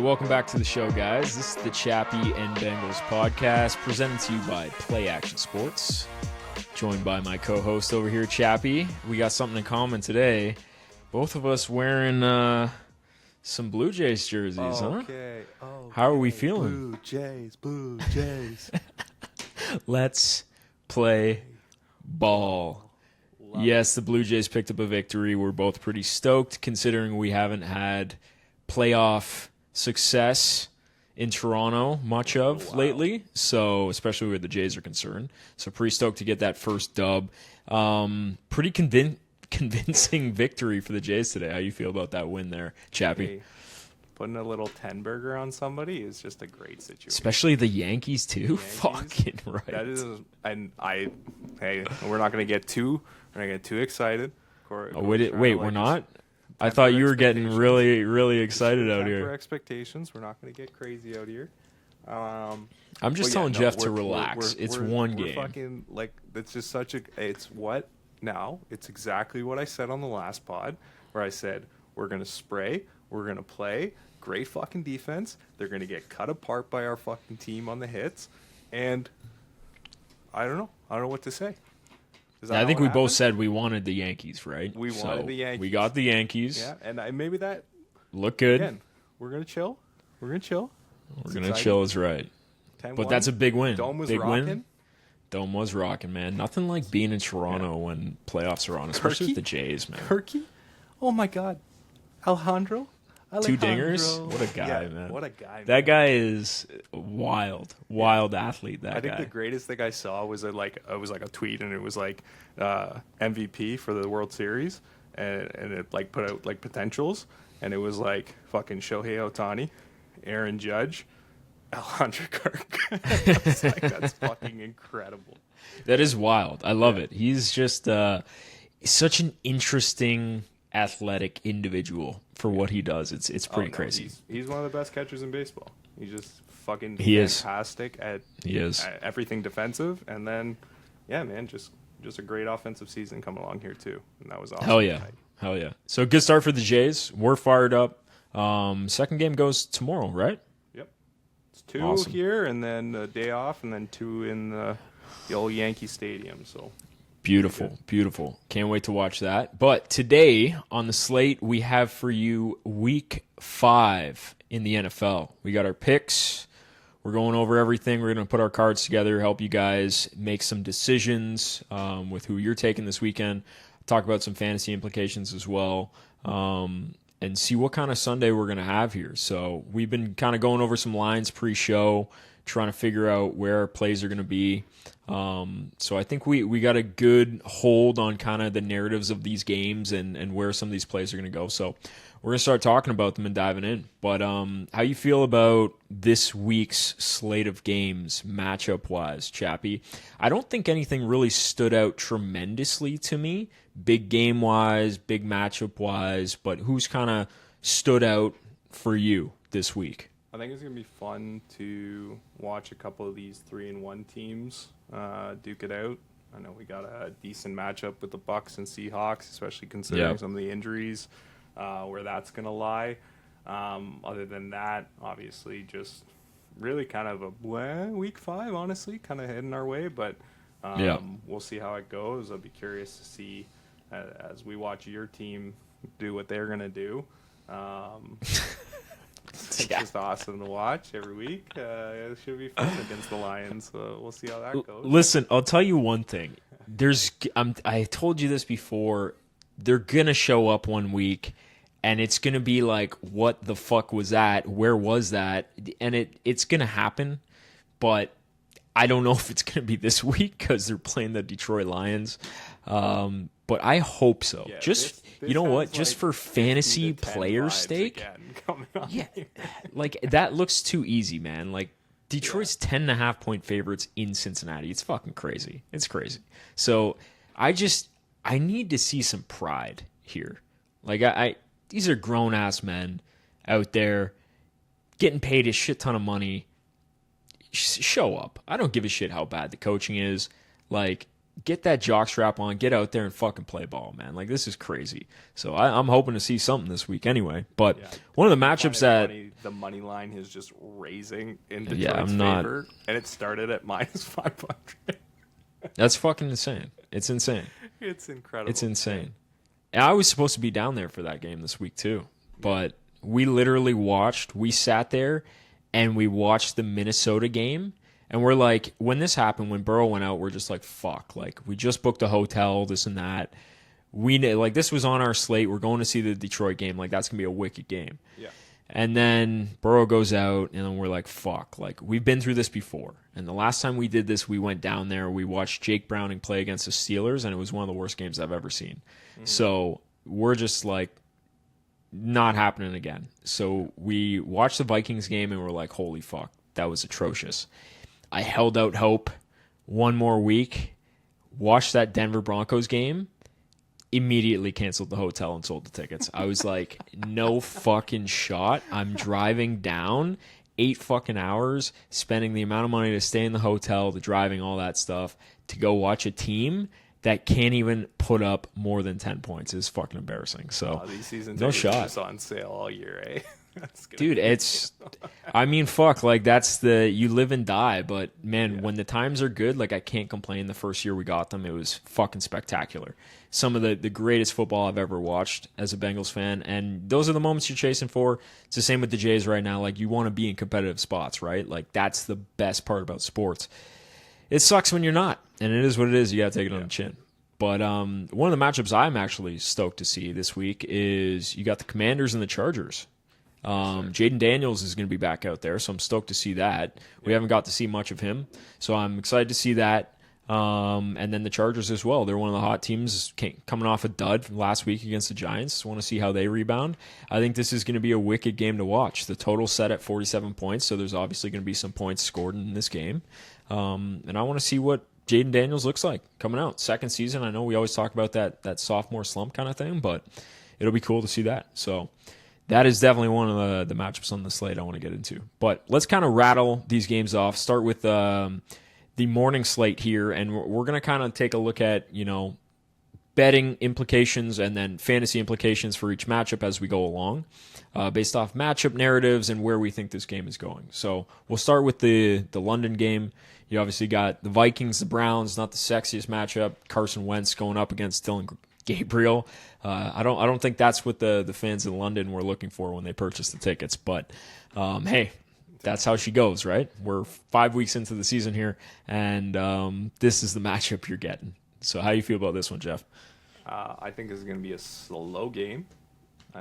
welcome back to the show, guys. This is the Chappy and Bengals podcast, presented to you by Play Action Sports. Joined by my co-host over here, Chappy. We got something in common today. Both of us wearing some Blue Jays jerseys, huh? Okay. How are we feeling? Blue Jays. Let's play ball. Yes, the Blue Jays picked up a victory. We're both pretty stoked, considering we haven't had playoff success in Toronto much of lately, so especially where the Jays are concerned. So pretty stoked to get that first dub. Pretty convincing victory for the Jays today. How you feel about that win there, Chappy? Hey, putting a little 10 burger on somebody is just a great situation. Especially the Yankees too. Fucking right. That is, and we're not going to get too excited. Wait, we're not? I thought you were getting really, really excited out here. For expectations, we're not going to get crazy out here. I'm just telling Jeff to relax. It's one game. Fucking, like, it's just such a. It's what now? It's exactly what I said on the last pod, where I said we're going to spray, we're going to play, great fucking defense. They're going to get cut apart by our fucking team on the hits, and I don't know what to say. I think we both said we wanted the Yankees, right? We wanted the Yankees. We got the Yankees. Yeah, and maybe that look good. Again, we're gonna chill. We're gonna chill. Chill is right. 10-1. But that's a big win. Dome was big rocking. Win. Dome was rocking, man. Nothing like being in Toronto when playoffs are on, especially with the Jays, man. Kirky? Oh my God, Alejandro. 2 dingers. What a guy, man. What a guy. That guy is wild athlete. That I think guy. the greatest thing I saw was a tweet, and it was like MVP for the World Series, and it like put out like potentials, and it was like fucking Shohei Ohtani, Aaron Judge, Alejandro Kirk. I was like, that's fucking incredible. That is wild. I love it. He's just such an interesting athletic individual for what he does. It's pretty crazy. He's one of the best catchers in baseball. He's just fucking fantastic at everything defensive, and then man, just a great offensive season coming along here too, and that was awesome. Hell yeah. So good start for the Jays. We're fired up. Second game goes tomorrow, right? Yep. It's 2 here, and then a day off, and then 2 in the old Yankee Stadium. So Beautiful. Can't wait to watch that. But today on the slate, we have for you week 5 in the NFL. We got our picks. We're going over everything. We're going to put our cards together, help you guys make some decisions with who you're taking this weekend. Talk about some fantasy implications as well, and see what kind of Sunday we're going to have here. So we've been kind of going over some lines pre-show, trying to figure out where our plays are going to be. So I think we got a good hold on kind of the narratives of these games and where some of these plays are going to go. So we're going to start talking about them and diving in. But how you feel about this week's slate of games matchup-wise, Chappy? I don't think anything really stood out tremendously to me, big game-wise, big matchup-wise, but who's kind of stood out for you this week? I think it's going to be fun to watch a couple of these 3-1 teams duke it out. I know we got a decent matchup with the Bucs and Seahawks, especially considering some of the injuries, where that's going to lie. Other than that, obviously, just really kind of a week 5, honestly, kind of heading our way. But we'll see how it goes. I'll be curious to see as we watch your team do what they're going to do. It's just awesome to watch every week. It should be fun against the Lions. So we'll see how that goes. Listen, I'll tell you one thing. I told you this before. They're going to show up one week, and it's going to be like, what the fuck was that? Where was that? And it's going to happen, but I don't know if it's going to be this week because they're playing the Detroit Lions. But I hope so. Yeah, just you know what? Just for fantasy player stake. Yeah, like that looks too easy, man. Like Detroit's 10.5 point favorites in Cincinnati. It's fucking crazy. It's crazy. So I need to see some pride here. Like these are grown ass men out there getting paid a shit ton of money. Show up. I don't give a shit how bad the coaching is. Like, get that jockstrap on, get out there and fucking play ball, man. Like, this is crazy. So I'm hoping to see something this week anyway. But one of the matchups that the money line is just raising in Detroit's favor, and it started at -500. That's fucking insane. It's insane. It's incredible. It's insane. And I was supposed to be down there for that game this week too, but we literally we sat there and we watched the Minnesota game. And we're like, when this happened, when Burrow went out, we're just like, fuck. Like, we just booked a hotel, this and that. This was on our slate. We're going to see the Detroit game. Like, that's going to be a wicked game. Yeah. And then Burrow goes out, and then we're like, fuck. Like, we've been through this before. And the last time we did this, we went down there. We watched Jake Browning play against the Steelers, and it was one of the worst games I've ever seen. Mm-hmm. So we're just like, not happening again. So we watched the Vikings game, and we're like, holy fuck, that was atrocious. I held out hope one more week, watched that Denver Broncos game, immediately canceled the hotel and sold the tickets. I was like, no fucking shot. I'm driving down 8 fucking hours, spending the amount of money to stay in the hotel, the driving, all that stuff, to go watch a team that can't even put up more than 10 points. Is fucking embarrassing. So these seasons no are shot. just on sale all year, eh? Dude, fuck, like, you live and die, but man, when the times are good, like, I can't complain. The first year we got them, it was fucking spectacular. Some of the greatest football I've ever watched as a Bengals fan, and those are the moments you're chasing for. It's the same with the Jays right now. Like, you want to be in competitive spots, right? Like, that's the best part about sports. It sucks when you're not, and it is what it is. You got to take it on the chin. But one of the matchups I'm actually stoked to see this week is you got the Commanders and the Chargers. Jaden Daniels is going to be back out there, so I'm stoked to see that. We haven't got to see much of him, so I'm excited to see that. And then the Chargers as well. They're one of the hot teams coming off a dud last week against the Giants. Want to see how they rebound. I think this is going to be a wicked game to watch. The total set at 47 points, so there's obviously going to be some points scored in this game. And I want to see what Jaden Daniels looks like coming out. Second season, I know we always talk about that sophomore slump kind of thing, but it'll be cool to see that. So that is definitely one of the matchups on the slate I want to get into. But let's kind of rattle these games off. Start with the morning slate here, and we're going to kind of take a look at, betting implications and then fantasy implications for each matchup as we go along, based off matchup narratives and where we think this game is going. So we'll start with the London game. You obviously got the Vikings, the Browns, not the sexiest matchup. Carson Wentz going up against Dylan Gabriel. I don't think that's what the fans in London were looking for when they purchased the tickets. But hey, that's how she goes, right? We're 5 weeks into the season here, and this is the matchup you're getting. So how do you feel about this one, Jeff? I think this is going to be a slow game.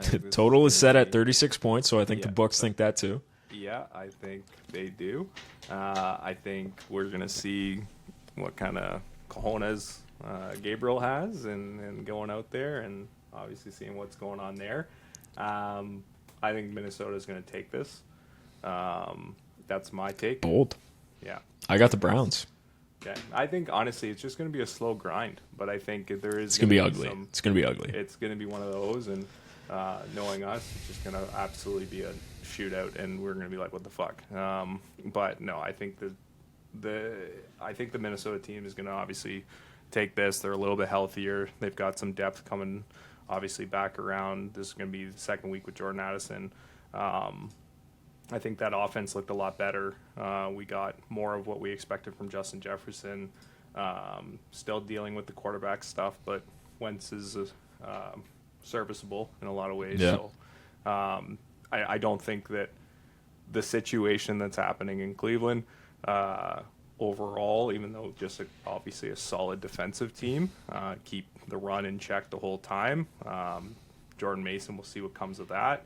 The total is set at 36 points, so I think the Bucs think that too. Yeah, I think they do. I think we're going to see what kind of cojones Gabriel has and going out there and obviously seeing what's going on there. I think Minnesota is going to take this. That's my take. Bold. Yeah. I got the Browns. Okay. I think, honestly, it's just going to be a slow grind, but I think there is... It's going to be ugly. It's going to be ugly. It's going to be one of those, and knowing us, it's just going to absolutely be a shootout, and we're going to be like, what the fuck? But no, I think the Minnesota team is going to obviously take this. They're a little bit healthier. They've got some depth coming, obviously, back around. This is going to be the second week with Jordan Addison. I think that offense looked a lot better. We got more of what we expected from Justin Jefferson. Still dealing with the quarterback stuff, but Wentz is serviceable in a lot of ways. Yeah. So I don't think that the situation that's happening in Cleveland overall, even though just obviously a solid defensive team, keep the run in check the whole time. Jordan Mason, we'll see what comes of that.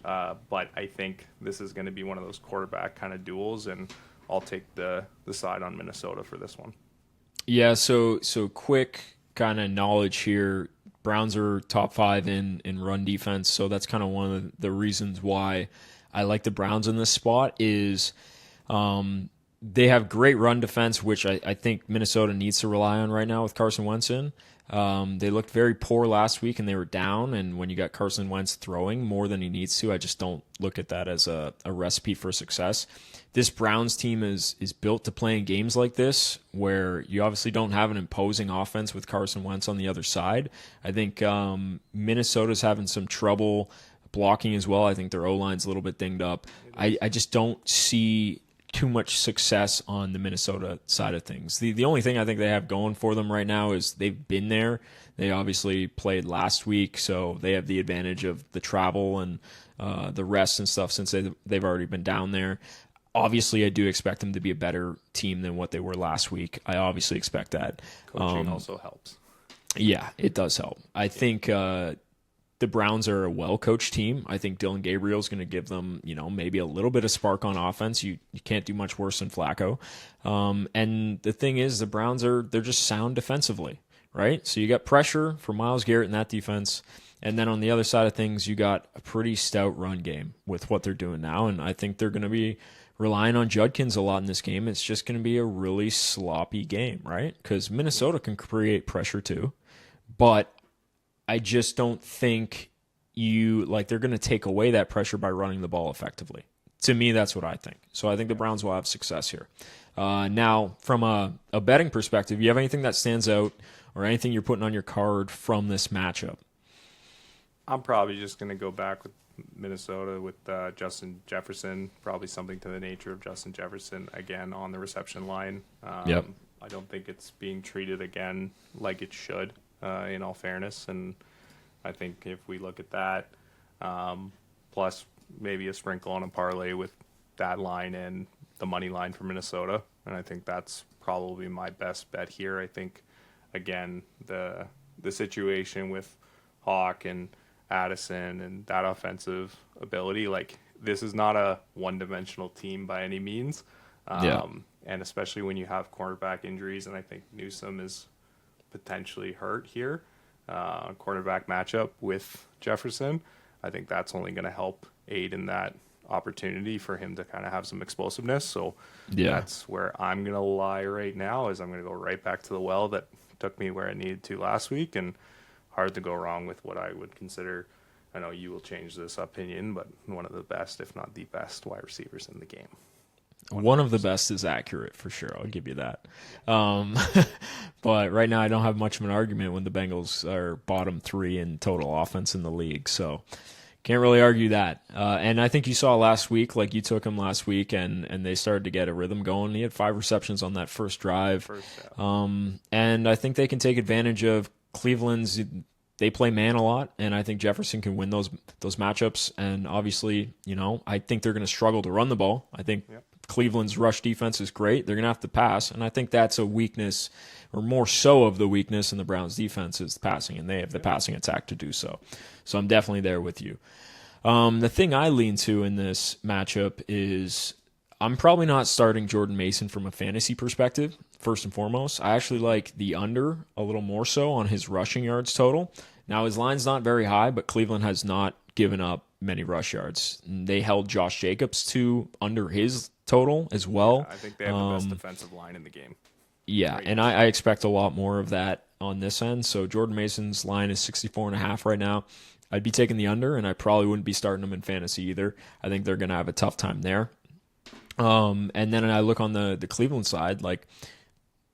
But I think this is going to be one of those quarterback kind of duels, and I'll take the side on Minnesota for this one. Yeah, so quick kind of knowledge here. Browns are top 5 in run defense, so that's kind of one of the reasons why I like the Browns in this spot is they have great run defense, which I think Minnesota needs to rely on right now with Carson Wentz in. They looked very poor last week, and they were down. And when you got Carson Wentz throwing more than he needs to, I just don't look at that as a recipe for success. This Browns team is built to play in games like this, where you obviously don't have an imposing offense with Carson Wentz on the other side. I think Minnesota's having some trouble blocking as well. I think their O-line's a little bit dinged up. I just don't see too much success on the Minnesota side of things. The only thing I think they have going for them right now is they've been there. They obviously played last week, so they have the advantage of the travel and the rest and stuff since they've already been down there. Obviously, I do expect them to be a better team than what they were last week. I obviously expect that. Coaching also helps. Yeah, it does help. I think the Browns are a well-coached team. I think Dylan Gabriel's going to give them, maybe a little bit of spark on offense. You can't do much worse than Flacco. And the thing is, the Browns they're just sound defensively, right? So you got pressure for Myles Garrett in that defense. And then on the other side of things, you got a pretty stout run game with what they're doing now. And I think they're going to be relying on Judkins a lot in this game. It's just going to be a really sloppy game, right? Because Minnesota can create pressure too. But I just don't think they're going to take away that pressure by running the ball effectively. To me, that's what I think. So I think the Browns will have success here. Now, from a betting perspective, you have anything that stands out or anything you're putting on your card from this matchup? I'm probably just going to go back with Minnesota with Justin Jefferson, probably something to the nature of Justin Jefferson, again, on the reception line. Yep. I don't think it's being treated again like it should, in all fairness. And I think if we look at that, plus maybe a sprinkle on a parlay with that line and the money line for Minnesota, and I think that's probably my best bet here. I think, again, the situation with Hawk and Addison and that offensive ability, this is not a one-dimensional team by any means. And especially when you have cornerback injuries, and I think Newsome is potentially hurt here, cornerback matchup with Jefferson, I think that's only going to help aid in that opportunity for him to kind of have some explosiveness. So that's where I'm going to lie right now, is I'm going to go right back to the well that took me where I needed to last week, and hard to go wrong with what I would consider, I know you will change this opinion, but one of the best, if not the best, wide receivers in the game. 100%. One of the best is accurate, for sure. I'll give you that. But right now I don't have much of an argument when the Bengals are bottom 3 in total offense in the league. So can't really argue that. And I think you saw last week, you took him last week, and they started to get a rhythm going. He had 5 receptions on that first drive. And I think they can take advantage of Cleveland's. They play man a lot, and I think Jefferson can win those matchups. And obviously, I think they're going to struggle to run the ball. I think Cleveland's rush defense is great. They're going to have to pass, and I think that's a weakness, or more so of the weakness in the Browns' defense is passing, and they have the passing attack to do so. So I'm definitely there with you. The thing I lean to in this matchup is I'm probably not starting Jordan Mason from a fantasy perspective, first and foremost. I actually like the under a little more so on his rushing yards total. Now, his line's not very high, but Cleveland has not given up many rush yards. They held Josh Jacobs to under his total as well. I think they have the best defensive line in the game. Yeah, and I expect a lot more of that on this end. So Jordan Mason's line is 64.5 right now. I'd be taking the under, and I probably wouldn't be starting him in fantasy either. I think they're going to have a tough time there. And then I look on the Cleveland side,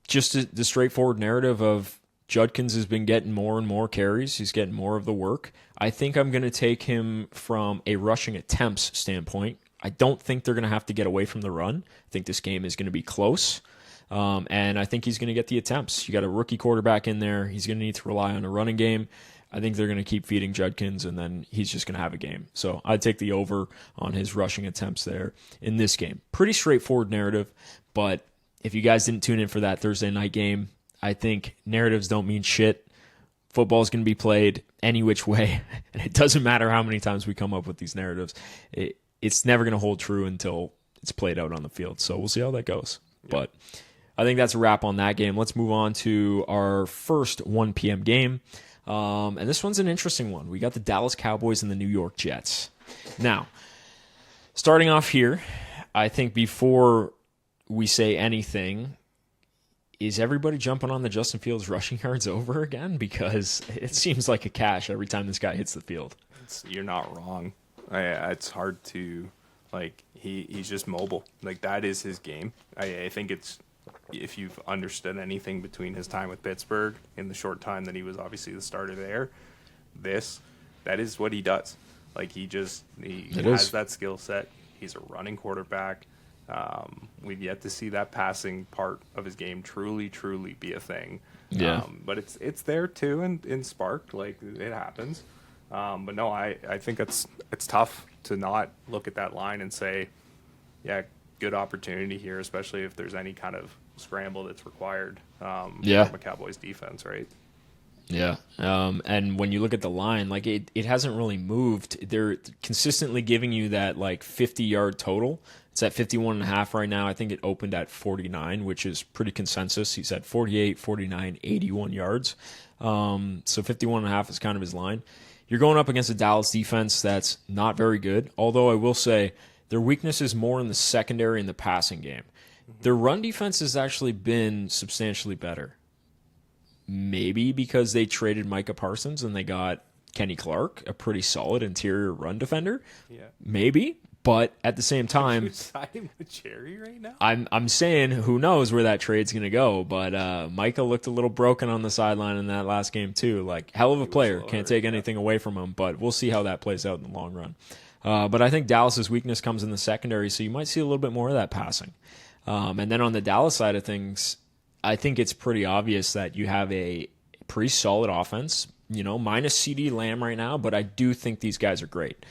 just the straightforward narrative of Judkins has been getting more and more carries. He's getting more of the work. I think I'm going to take him from a rushing attempts standpoint. I don't think they're going to have to get away from the run. I think this game is going to be close. And I think he's going to get the attempts. You got a rookie quarterback in there. He's going to need to rely on a running game. I think they're going to keep feeding Judkins, and then he's just going to have a game. So I'd take the over on his rushing attempts there in this game. Pretty straightforward narrative, but if you guys didn't tune in for that Thursday night game, I think narratives don't mean shit. Football is going to be played any which way, and it doesn't matter how many times we come up with these narratives. It's never going to hold true until it's played out on the field. So we'll see how that goes. Yep. But I think that's a wrap on that game. Let's move on to our first 1 p.m. game. And this one's an interesting one. We got the Dallas Cowboys and the New York Jets. Now, starting off here, I think before we say anything, is everybody jumping on the Justin Fields rushing yards over again? Because it seems like a cash every time this guy hits the field. You're not wrong. It's hard to, like, he's just mobile. Like, that is his game. I think it's, if you've understood anything between his time with Pittsburgh in the short time that he was obviously the starter there, that is what he does. Like, he has that skill set. He's a running quarterback. We've yet to see that passing part of his game truly be a thing. Yeah. But it's there too in Spark. Like, it happens. But no, I think it's tough to not look at that line and say, yeah, good opportunity here, especially if there's any kind of scramble that's required from a Cowboys defense, right? Yeah. And when you look at the line, like it hasn't really moved. They're consistently giving you that like 50-yard total. It's at 51.5 right now. I think it opened at 49, which is pretty consensus. He's at 48, 49, 81 yards. So 51.5 is kind of his line. You're going up against a Dallas defense that's not very good, although I will say their weakness is more in the secondary and the passing game. Their run defense has actually been substantially better. Maybe because they traded Micah Parsons and they got Kenny Clark, a pretty solid interior run defender. Yeah. Maybe, but at the same time, you siding with Cherry right now? I'm saying who knows where that trade's going to go, but Micah looked a little broken on the sideline in that last game too. Like, hell of a player, can't take anything away from him, but we'll see how that plays out in the long run. But I think Dallas's weakness comes in the secondary, so you might see a little bit more of that passing. And then on the Dallas side of things, I think it's pretty obvious that you have a pretty solid offense, minus CD Lamb right now, but I do think these guys are great.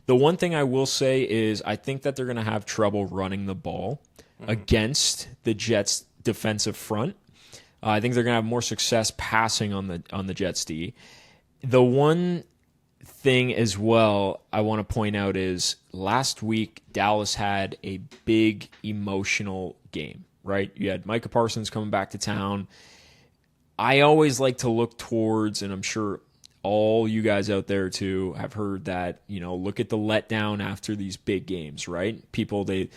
The one thing I will say is I think that they're going to have trouble running the ball against the Jets' defensive front. I think they're going to have more success passing on the Jets D. The one thing as well I want to point out is last week Dallas had a big emotional game, right? You had Micah Parsons coming back to town. I always like to look towards, and I'm sure all you guys out there too have heard that, look at the letdown after these big games, right? People, they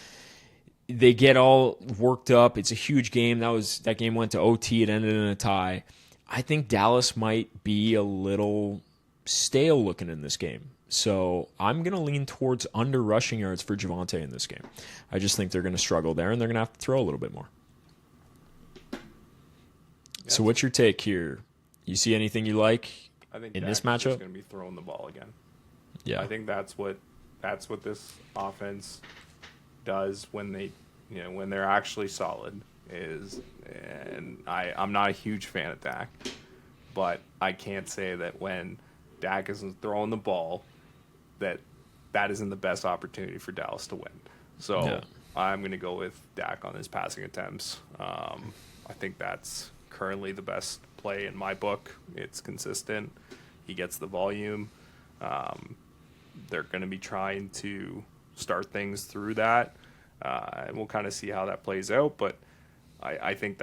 get all worked up. It's a huge game. That game went to OT. It ended in a tie. I think Dallas might be a little stale looking in this game. So I'm going to lean towards under rushing yards for Javonte in this game. I just think they're going to struggle there, and they're going to have to throw a little bit more. Yeah. So what's your take here? You see anything you like in this matchup? Going to be throwing the ball again. Yeah, I think that's what this offense does when when they're actually solid. And I'm not a huge fan of Dak, but I can't say that when Dak isn't throwing the ball, that isn't the best opportunity for Dallas to win. So I'm going to go with Dak on his passing attempts. I think that's currently the best play in my book. It's consistent. He gets the volume. They're going to be trying to start things through that. And we'll kind of see how that plays out. But I think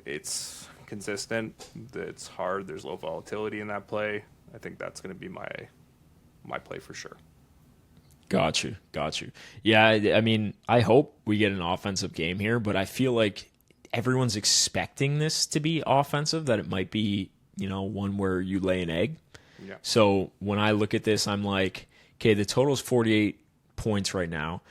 it's consistent. It's hard. There's low volatility in that play. I think that's going to be my play for sure. Got you. Yeah, I mean, I hope we get an offensive game here, but I feel like everyone's expecting this to be offensive, that it might be, one where you lay an egg. Yeah. So when I look at this, I'm like, okay, the total is 48 points right now.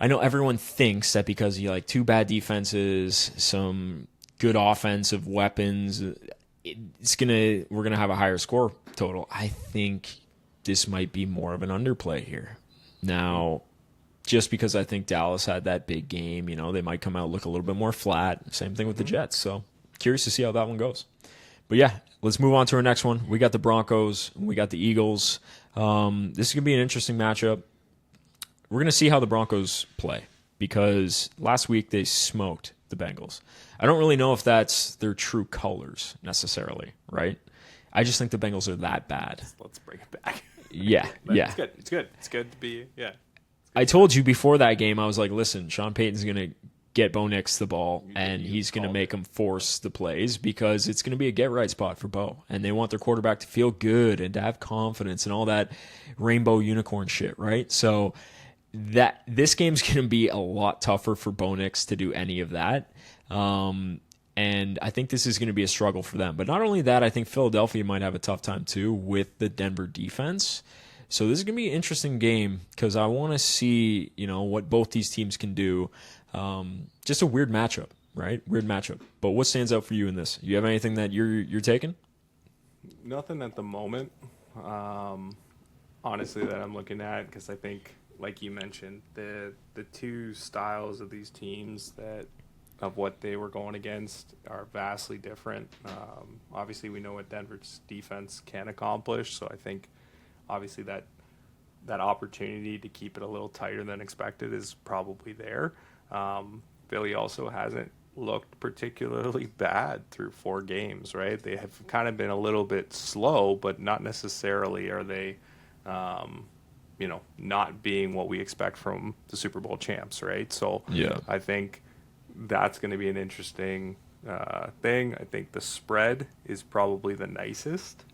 I know everyone thinks that because you like two bad defenses, some good offensive weapons, we're gonna have a higher score total. I think this might be more of an underplay here. Now, just because I think Dallas had that big game, they might come out look a little bit more flat. Same thing with the Jets. So curious to see how that one goes. But yeah, let's move on to our next one. We got the Broncos. We got the Eagles. This is gonna be an interesting matchup. We're gonna see how the Broncos play because last week they smoked the Bengals. I don't really know if that's their true colors necessarily, right? I just think the Bengals are that bad. Let's bring it back. Yeah. It's good to be, yeah. I told you before that game, I was like, listen, Sean Payton's going to get Bo Nix the ball, and he's going to make him force the plays because it's going to be a get-right spot for Bo. And they want their quarterback to feel good and to have confidence and all that rainbow unicorn shit, right? So this game's going to be a lot tougher for Bo Nix to do any of that. And I think this is going to be a struggle for them. But not only that, I think Philadelphia might have a tough time too with the Denver defense. So this is going to be an interesting game because I want to see, what both these teams can do. Just a weird matchup, right? Weird matchup. But what stands out for you in this? You have anything that you're taking? Nothing at the moment, honestly, that I'm looking at, because I think, like you mentioned, the two styles of these teams of what they were going against are vastly different. Obviously, we know what Denver's defense can accomplish, so I think obviously that opportunity to keep it a little tighter than expected is probably there. Philly also hasn't looked particularly bad through 4 games, right? They have kind of been a little bit slow, but not necessarily are they, not being what we expect from the Super Bowl champs, right? So yeah. I think that's going to be an interesting thing. I think the spread is probably the nicest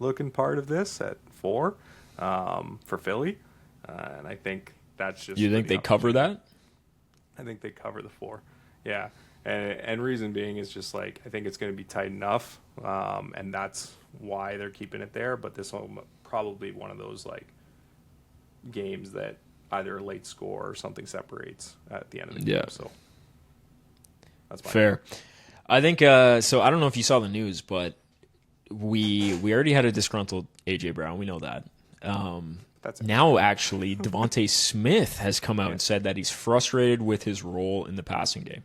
looking part of this at 4 for Philly, and I think that's just. You think they cover that? I think they cover the 4, yeah. And reason being is just I think it's going to be tight enough, and that's why they're keeping it there. But this will probably be one of those games that either a late score or something separates at the end of the game. So that's my fair. Point. I think so. I don't know if you saw the news, but we already had a disgruntled AJ Brown. We know that. Now, actually, Devontae Smith has come out and said that he's frustrated with his role in the passing game.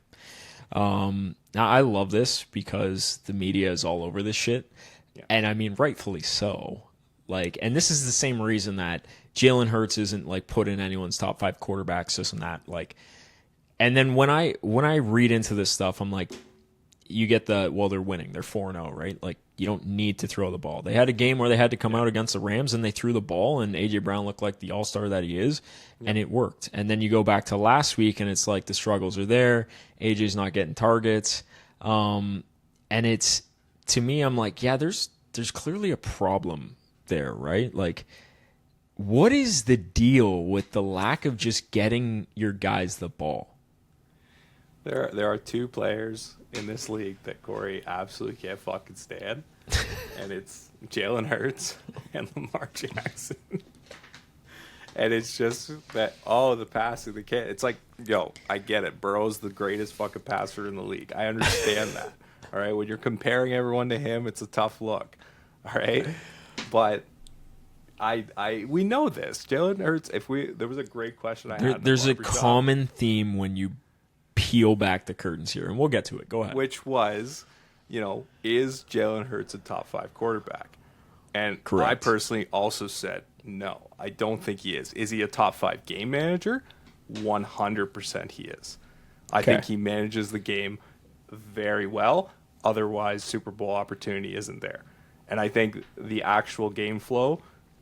Now, I love this because the media is all over this shit. Yeah. And, I mean, rightfully so. And this is the same reason that Jalen Hurts isn't, put in anyone's top 5 quarterbacks, this and that. And then when I read into this stuff, I'm like, you get they're winning. They're 4-0, right? You don't need to throw the ball. They had a game where they had to come out against the Rams and they threw the ball and A.J. Brown looked like the all-star that he is, and it worked. And then you go back to last week and it's the struggles are there. A.J.'s not getting targets. And it's, to me, I'm there's clearly a problem there, right? What is the deal with the lack of just getting your guys the ball? There are 2 players in this league that Corey absolutely can't fucking stand, and it's Jalen Hurts and Lamar Jackson. And it's just that, the passing, the kid. It's I get it. Burrow's the greatest fucking passer in the league. I understand that. All right, when you're comparing everyone to him, it's a tough look. All right, but we know this. Jalen Hurts. There was a great question I had. There's a common theme when you peel back the curtains here, and we'll get to it. Go ahead. Which was, is Jalen Hurts a top 5 quarterback? And correct. I personally also said, no, I don't think he is. Is he a top 5 game manager? 100% he is. I think he manages the game very well. Otherwise, Super Bowl opportunity isn't there. And I think the actual game flow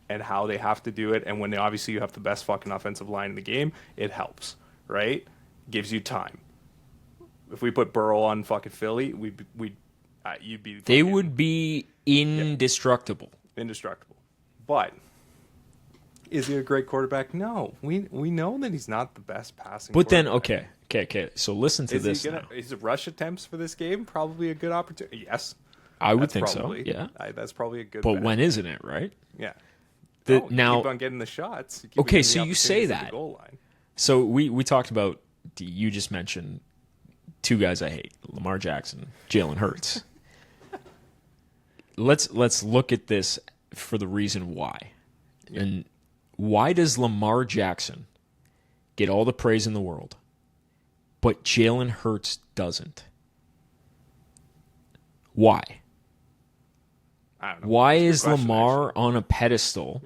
and how they have to do it, and when obviously you have the best fucking offensive line in the game, it helps, right? Gives you time. If we put Burrow on fucking Philly, you'd be. They would be indestructible. Indestructible. But is he a great quarterback? No. We know that he's not the best passing. But then, okay. So listen to this. Is rush attempts for this game probably a good opportunity? Yes, I would think so. Yeah, that's probably a good. But bet. When isn't it, right? Yeah. Now, keep on getting the shots. So you say that. Goal line. So we talked about. You just mentioned 2 guys I hate: Lamar Jackson, Jalen Hurts. Let's look at this for the reason why. Yeah. And why does Lamar Jackson get all the praise in the world, but Jalen Hurts doesn't? Why? I don't know. Why is Lamar on a pedestal,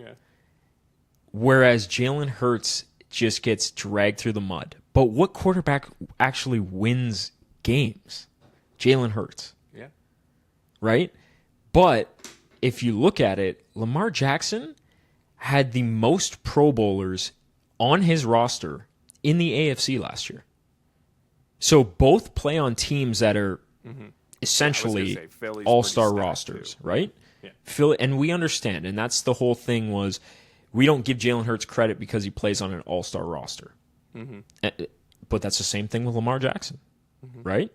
whereas Jalen Hurts just gets dragged through the mud? But what quarterback actually wins games? Jalen Hurts. Yeah. Right? But if you look at it, Lamar Jackson had the most Pro Bowlers on his roster in the AFC last year. So both play on teams that are essentially all-star rosters, right? Yeah. Philly, and we understand, and that's the whole thing was we don't give Jalen Hurts credit because he plays on an all-star roster. Mm-hmm. But that's the same thing with Lamar Jackson, right?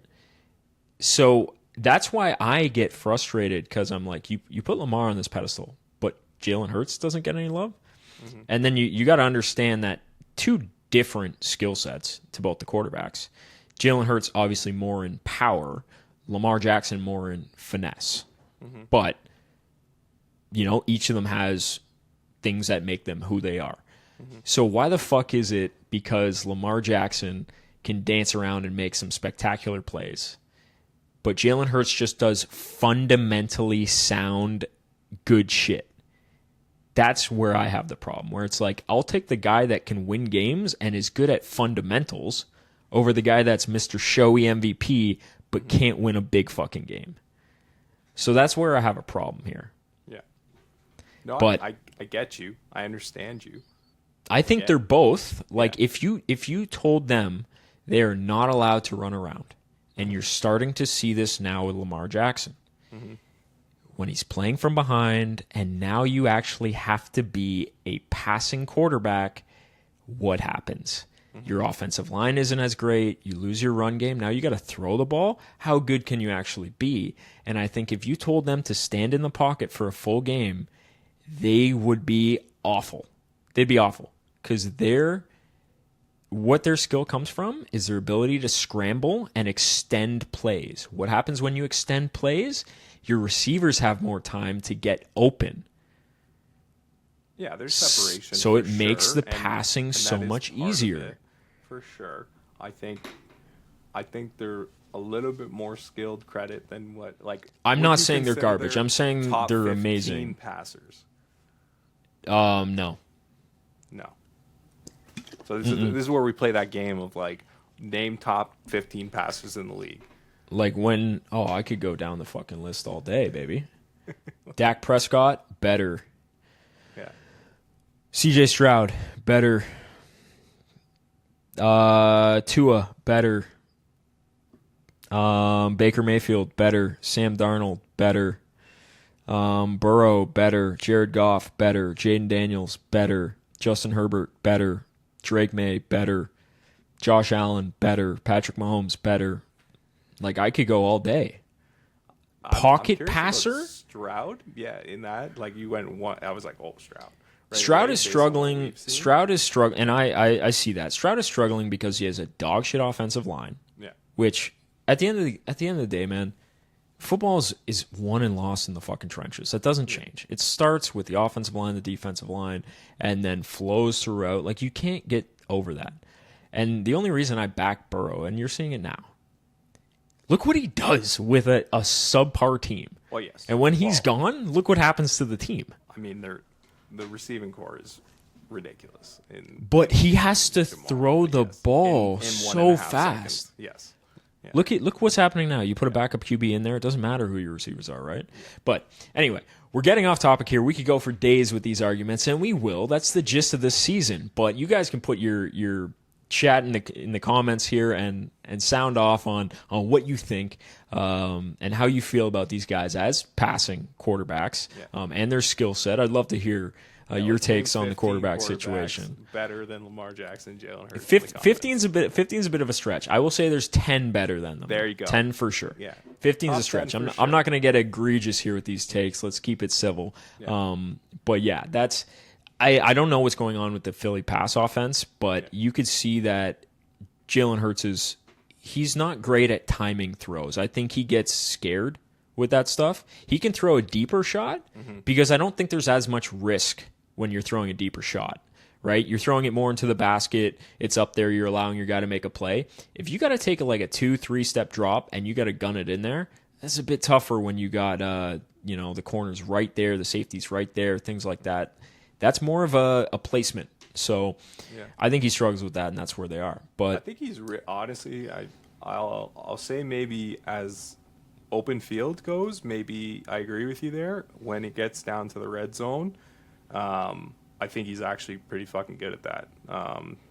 So that's why I get frustrated because I'm like, you put Lamar on this pedestal, but Jalen Hurts doesn't get any love. Mm-hmm. And then you got to understand that two different skill sets to both the quarterbacks. Jalen Hurts obviously more in power, Lamar Jackson more in finesse. Mm-hmm. But, each of them has things that make them who they are. Mm-hmm. So why the fuck is it because Lamar Jackson can dance around and make some spectacular plays, but Jalen Hurts just does fundamentally sound good shit? That's where I have the problem, where it's like, I'll take the guy that can win games and is good at fundamentals over the guy that's Mr. Showy MVP but can't win a big fucking game. So that's where I have a problem here. Yeah. No, but I get you. I understand you. I think they're both, like, if you told them they are not allowed to run around, and you're starting to see this now with Lamar Jackson, when he's playing from behind, and now you actually have to be a passing quarterback, what happens? Your offensive line isn't as great. You lose your run game. Now you got to throw the ball. How good can you actually be? And I think if you told them to stand in the pocket for a full game, they would be awful. They'd be awful because what their skill comes from is their ability to scramble and extend plays. What happens when you extend plays? Your receivers have more time to get open. Yeah, there's separation. So it makes the passing so much easier. For sure. I think they're a little bit more skilled credit than what, like... I'm not saying they're garbage. I'm saying they're amazing. Passers. No. So this is where we play that game of, like, name top 15 passers in the league. Like when... Oh, I could go down the fucking list all day, baby. Dak Prescott, better. Yeah. CJ Stroud, better. Tua, better. Baker Mayfield, better. Sam Darnold, better. Burrow, better. Jared Goff, better. Jaden Daniels, better. Justin Herbert, better. Drake May, better. Josh Allen, better. Patrick Mahomes, better. Like, I could go all day. Pocket passer? Stroud? Yeah, in that. Like, you went one. I was like, oh, Stroud. Right, Stroud is struggling. Stroud is struggling, and I see that. Stroud is struggling because he has a dog shit offensive line. Yeah. Which at the end of the day, man, football is won and lost in the fucking trenches. That doesn't change. It starts with the offensive line, the defensive line, and then flows throughout. Like, you can't get over that. And the only reason I back Burrow, and you're seeing it now. Look what he does with a subpar team. Well, yes. And when he's gone, look what happens to the team. I mean, the receiving core is ridiculous. But he has to throw the ball so fast. Seconds. Yes. Yeah. Look what's happening now. You put a backup QB in there. It doesn't matter who your receivers are, right? But anyway, we're getting off topic here. We could go for days with these arguments, and we will. That's the gist of this season. But you guys can put your chat in the comments here and sound off on what you think and how you feel about these guys as passing quarterbacks and their skill set. I'd love to hear your takes on the quarterback situation. Better than Lamar Jackson, Jalen Hurts. 15's a bit of a stretch. I will say there's 10 better than them. There you go. 10 for sure. Yeah. 15's a stretch. I'm not going to get egregious here with these takes. Let's keep it civil. Yeah. But yeah, that's. I don't know what's going on with the Philly pass offense, but you could see that Jalen Hurts he's not great at timing throws. I think he gets scared with that stuff. He can throw a deeper shot because I don't think there's as much risk when you're throwing a deeper shot, right? You're throwing it more into the basket. It's up there. You're allowing your guy to make a play. If you got to take a 2-3 step drop and you got to gun it in there, that's a bit tougher when you got the corners right there, the safeties right there, things like that. That's more of a placement. So I think he struggles with that, and that's where they are. But I think he's honestly, I'll say maybe as open field goes, maybe I agree with you there. When it gets down to the red zone, I think he's actually pretty fucking good at that.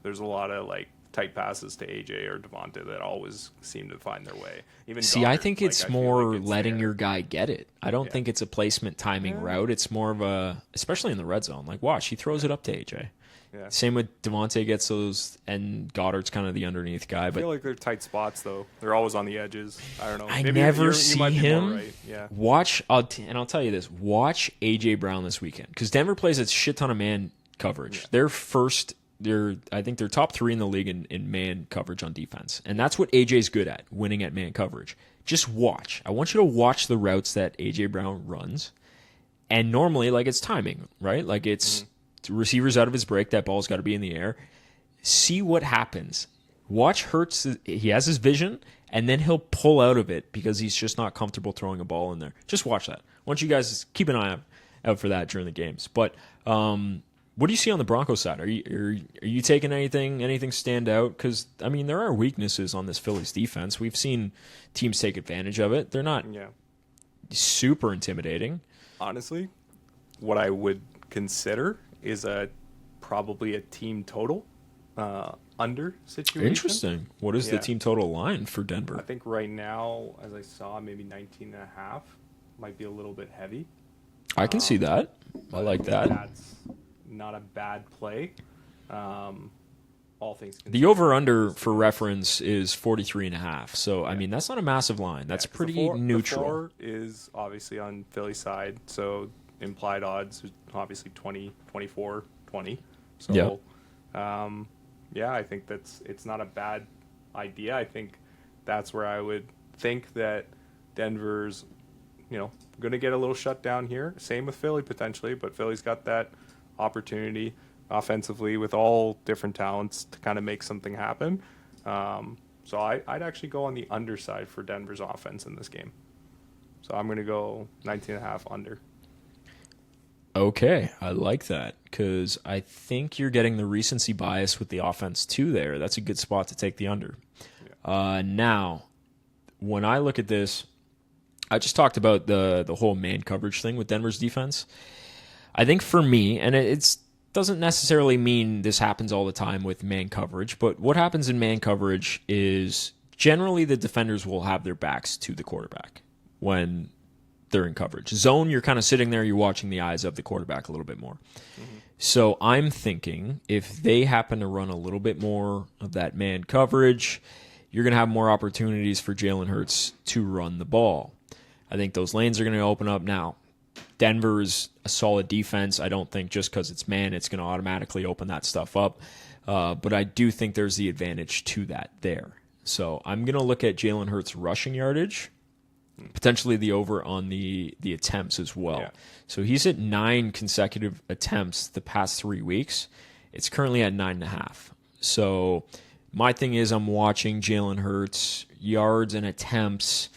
There's a lot of tight passes to AJ or Devontae that always seem to find their way. Even See, Goddard, I think it's more letting your guy get it. I don't think it's a placement timing route. It's more of a, especially in the red zone. Like, watch, he throws it up to AJ. Yeah. Same with Devontae gets those, and Goddard's kind of the underneath guy. But I feel like they're tight spots, though. They're always on the edges. I don't know. I never see him. Right. Yeah. Watch, and I'll tell you this. Watch A.J. Brown this weekend. Because Denver plays a shit ton of man coverage. Yeah. I think they're top 3 in the league in man coverage on defense. And that's what A.J.'s good at, winning at man coverage. Just watch. I want you to watch the routes that A.J. Brown runs. And normally, like, it's timing, right? Like, it's... receivers out of his break, that ball's got to be in the air. See what happens. Watch Hurts. He has his vision, and then he'll pull out of it because he's just not comfortable throwing a ball in there. Just watch that. I want you guys keep an eye out for that during the games. But what do you see on the Broncos side? Are you taking anything stand out? Because, I mean, there are weaknesses on this Phillies defense. We've seen teams take advantage of it. They're not super intimidating. Honestly, what I would consider is probably a team total under situation. Interesting. What is the team total line for Denver? I think right now, as I saw, maybe 19.5 might be a little bit heavy. I can see that. I like that. That's not a bad play. All things considered. The over-under, for reference, is 43.5. So, I mean, that's not a massive line. That's pretty neutral. The 4 is obviously on Philly's side, so implied odds obviously 20, 24, 20. So, I think it's not a bad idea. I think that's where I would think that Denver's, going to get a little shut down here. Same with Philly potentially, but Philly's got that opportunity offensively with all different talents to kind of make something happen. So I'd actually go on the underside for Denver's offense in this game. So I'm going to go 19.5 under. Okay, I like that because I think you're getting the recency bias with the offense too there. That's a good spot to take the under. Yeah. Now, when I look at this, I just talked about the whole man coverage thing with Denver's defense. I think for me, and it doesn't necessarily mean this happens all the time with man coverage, but what happens in man coverage is generally the defenders will have their backs to the quarterback when they're in coverage. Zone, you're kind of sitting there, you're watching the eyes of the quarterback a little bit more. Mm-hmm. So I'm thinking if they happen to run a little bit more of that man coverage, you're going to have more opportunities for Jalen Hurts to run the ball. I think those lanes are going to open up now. Denver's a solid defense. I don't think just because it's man, it's going to automatically open that stuff up. But I do think there's the advantage to that there. So I'm going to look at Jalen Hurts' rushing yardage, potentially the over on the attempts as well. Yeah. So he's at 9 consecutive attempts the past 3 weeks. It's currently at 9.5. So my thing is I'm watching Jalen Hurts, yards and attempts.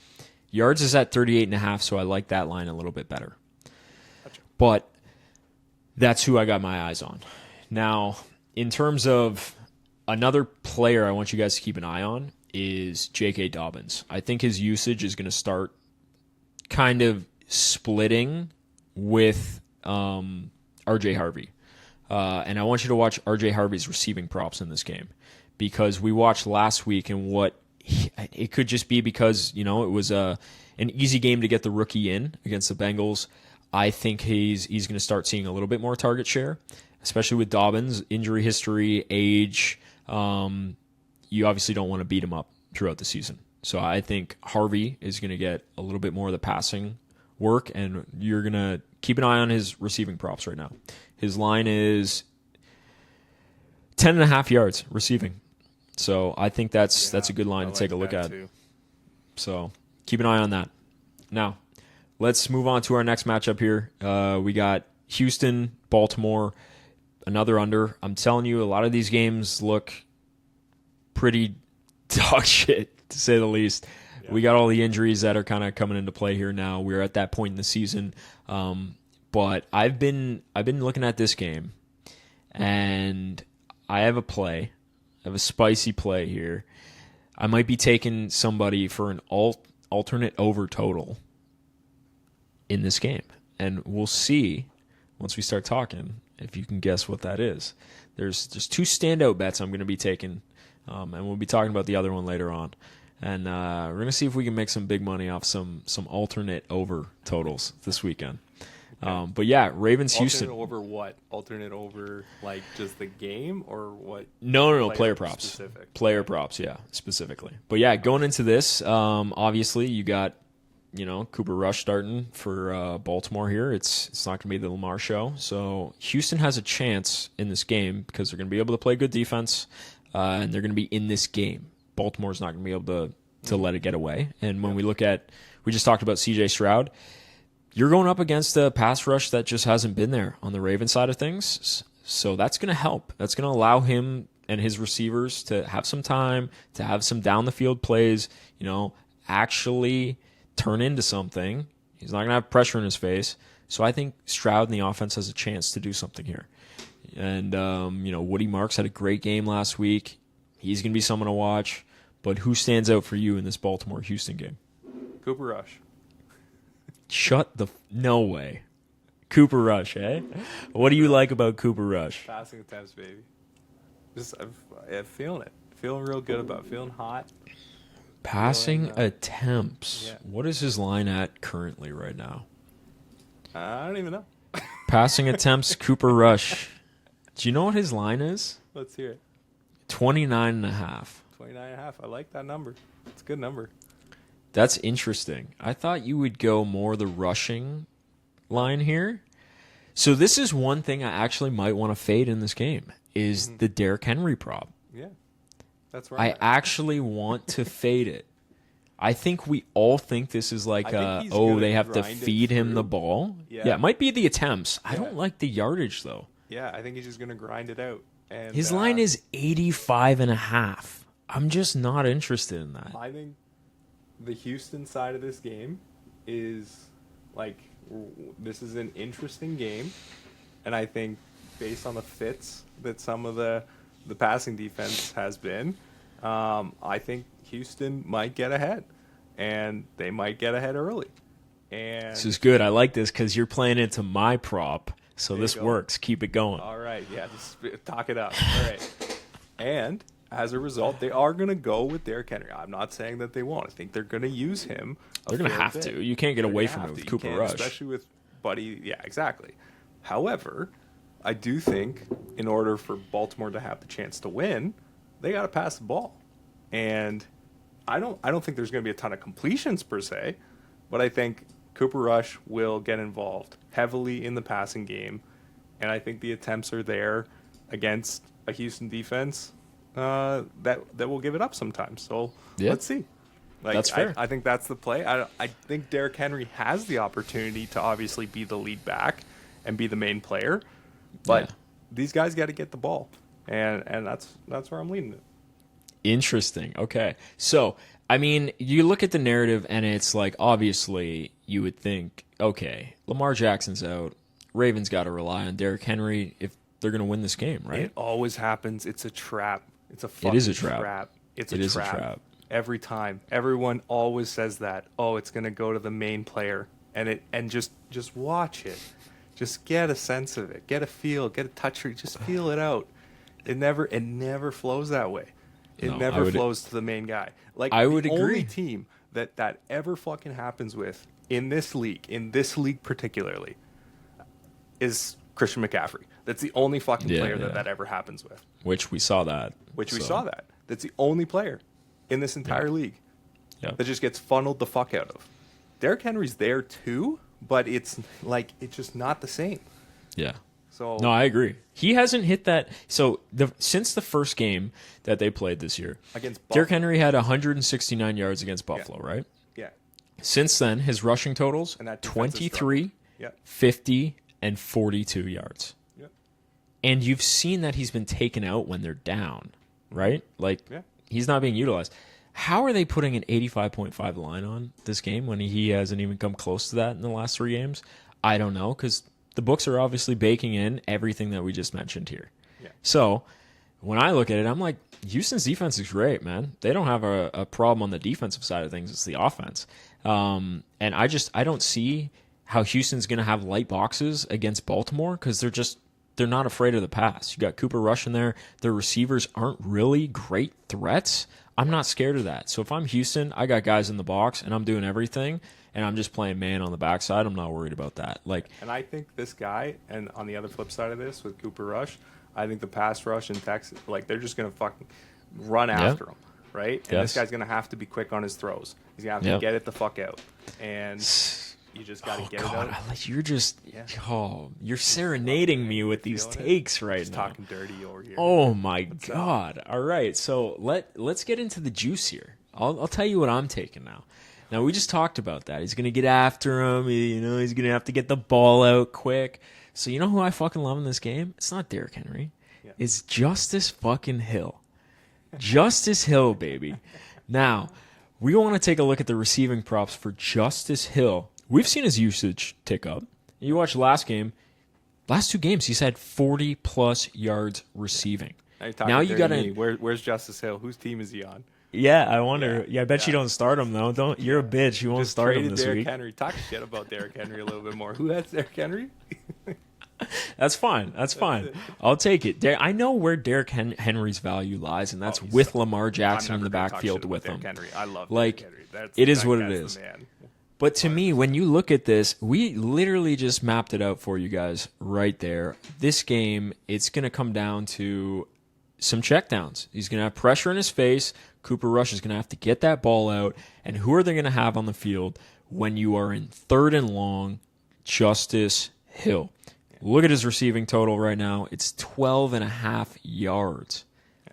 Yards is at 38.5, so I like that line a little bit better. Gotcha. But that's who I got my eyes on. Now, in terms of another player I want you guys to keep an eye on is J.K. Dobbins. I think his usage is going to start kind of splitting with R.J. Harvey. And I want you to watch R.J. Harvey's receiving props in this game because we watched last week and it could just be because, it was an easy game to get the rookie in against the Bengals. I think he's going to start seeing a little bit more target share, especially with Dobbins, injury history, age. You obviously don't want to beat him up throughout the season. So I think Harvey is going to get a little bit more of the passing work, and you're going to keep an eye on his receiving props right now. His line is 10.5 yards receiving. So I think that's a good line to take a look at. Too. So keep an eye on that. Now, let's move on to our next matchup here. We got Houston, Baltimore, another under. I'm telling you, a lot of these games look pretty dog shit, to say the least. Yeah. We got all the injuries that are kind of coming into play here now. We're at that point in the season. But I've been looking at this game, and I have a play. I have a spicy play here. I might be taking somebody for an alternate over total in this game. And we'll see once we start talking if you can guess what that is. There's 2 standout bets I'm going to be taking And we'll be talking about the other one later on. And we're going to see if we can make some big money off some alternate over totals this weekend. Okay. But yeah, Ravens Houston. Alternate over what? Alternate over like just the game or what? No. Player props. Specific. Player props, yeah, specifically. But yeah, going into this, obviously you got Cooper Rush starting for Baltimore here. It's not going to be the Lamar show. So Houston has a chance in this game because they're going to be able to play good defense, and they're going to be in this game. Baltimore's not going to be able to let it get away. And when we look at, we just talked about C.J. Stroud. You're going up against a pass rush that just hasn't been there on the Ravens side of things. So that's going to help. That's going to allow him and his receivers to have some time, to have some down-the-field plays, actually turn into something. He's not going to have pressure in his face. So I think Stroud and the offense has a chance to do something here. And, Woody Marks had a great game last week. He's going to be someone to watch. But who stands out for you in this Baltimore-Houston game? Cooper Rush. No way. Cooper Rush, eh? What do you like about Cooper Rush? Passing attempts, baby. I'm feeling it. Feeling real good about it. Feeling hot. Passing attempts. Yeah. What is his line at currently right now? I don't even know. Passing attempts, Cooper Rush. Do you know what his line is? Let's hear it. 29.5. 29.5. I like that number. It's a good number. That's interesting. I thought you would go more the rushing line here. So this is one thing I actually might want to fade in this game is the Derrick Henry prop. Yeah. That's right. I actually want to fade it. I think we all think this is like they have to feed him the ball. Yeah, it might be the attempts. I don't like the yardage though. Yeah, I think he's just going to grind it out. And his line is 85.5. I'm just not interested in that. I think the Houston side of this game is this is an interesting game, and I think based on the fits that some of the passing defense has been, I think Houston might get ahead, and they might get ahead early. And this is good. I like this because you're playing into my prop, so this works. Keep it going. All right, yeah, just talk it up. All right, and as a result, they are going to go with Derrick Henry. I'm not saying that they won't. I think they're going to use him. They're going to have to. You can't get away from it with Cooper Rush. Especially with Buddy. Yeah, exactly. However, I do think in order for Baltimore to have the chance to win, they got to pass the ball. And I don't think there's going to be a ton of completions per se, but I think Cooper Rush will get involved heavily in the passing game. And I think the attempts are there against a Houston defense that will give it up sometimes. So let's see. That's fair. I think that's the play. I think Derrick Henry has the opportunity to obviously be the lead back and be the main player, but these guys got to get the ball, and that's where I'm leading it. Interesting. Okay, so I mean, you look at the narrative, and it's like obviously you would think, okay, Lamar Jackson's out, Ravens got to rely on Derrick Henry if they're going to win this game, right? It always happens. It's a trap. It's a fucking trap. It's a trap. Every time. Everyone always says that. Oh, it's going to go to the main player. And just watch it. Just get a sense of it. Get a feel. Get a touch. Just feel it out. It never flows that way. It never flows to the main guy. Like I would agree. The only team that ever fucking happens with in this league particularly, is Christian McCaffrey. That's the only fucking player that ever happens with. Which we saw that. That's the only player in this entire league that just gets funneled the fuck out of. Derrick Henry's there too, but it's just not the same. Yeah. So no, I agree. He hasn't hit that. So since the first game that they played this year, against Buffalo, Derrick Henry had 169 yards against Buffalo, right? Yeah. Since then, his rushing totals, 23, 50, and 42 yards. Yep. And you've seen that he's been taken out when they're down, right? He's not being utilized. How are they putting an 85.5 line on this game when he hasn't even come close to that in the last 3 games? I don't know, because the books are obviously baking in everything that we just mentioned here. Yeah. So when I look at it, I'm like, Houston's defense is great, man. They don't have a problem on the defensive side of things. It's the offense. And I don't see how Houston's going to have light boxes against Baltimore because they're not afraid of the pass. You got Cooper Rush in there. Their receivers aren't really great threats. I'm not scared of that. So if I'm Houston, I got guys in the box, and I'm doing everything, and I'm just playing man on the backside. I'm not worried about that. And I think this guy, and on the other flip side of this with Cooper Rush, I think the pass rush in Texas, they're just going to fucking run after him, right? And this guy's going to have to be quick on his throws. He's going to have to get it the fuck out. And you just got to get it out. You're just, you're serenading me with these takes right just now. Talking dirty over here. Oh my God. All right. So let's get into the juice here. I'll tell you what I'm taking now. Now, we just talked about that. He's going to get after him. He's going to have to get the ball out quick. So you know who I fucking love in this game? It's not Derrick Henry. Yeah. It's Justice fucking Hill. Justice Hill, baby. Now, we want to take a look at the receiving props for Justice Hill. We've seen his usage tick up. You watched last two games, he's had 40-plus yards receiving. Now you got to... Where's Justice Hill? Whose team is he on? Yeah, I wonder. Yeah, I bet you don't start him, though. You're a bitch. You won't just start him this Derrick week. Henry. Talk shit about Derrick Henry a little bit more. Who has Derrick Henry? That's fine. I'll take it. I know where Derrick Henry's value lies, and that's with Lamar Jackson in the backfield with him. Henry. I love Derrick Henry. It is what it is. But to me, when you look at this, we literally just mapped it out for you guys right there. This game, it's going to come down to some checkdowns. He's going to have pressure in his face. Cooper Rush is going to have to get that ball out. And who are they going to have on the field when you are in 3rd and long? Justice Hill. Look at his receiving total right now. It's 12.5 yards.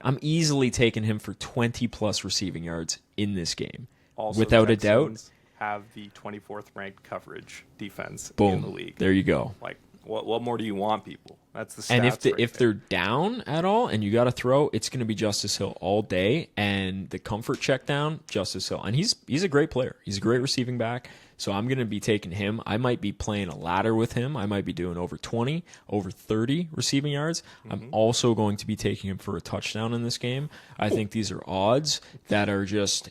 I'm easily taking him for 20-plus receiving yards in this game. Also, without a doubt. Have the 24th ranked coverage defense in the league. There you go. What more do you want, people? That's the stats. And if they're down at all and you got to throw, it's going to be Justice Hill all day. And the comfort check down, Justice Hill. And he's a great player. He's a great receiving back. So I'm going to be taking him. I might be playing a ladder with him. I might be doing over 20, over 30 receiving yards. I'm also going to be taking him for a touchdown in this game. I think these are odds that are just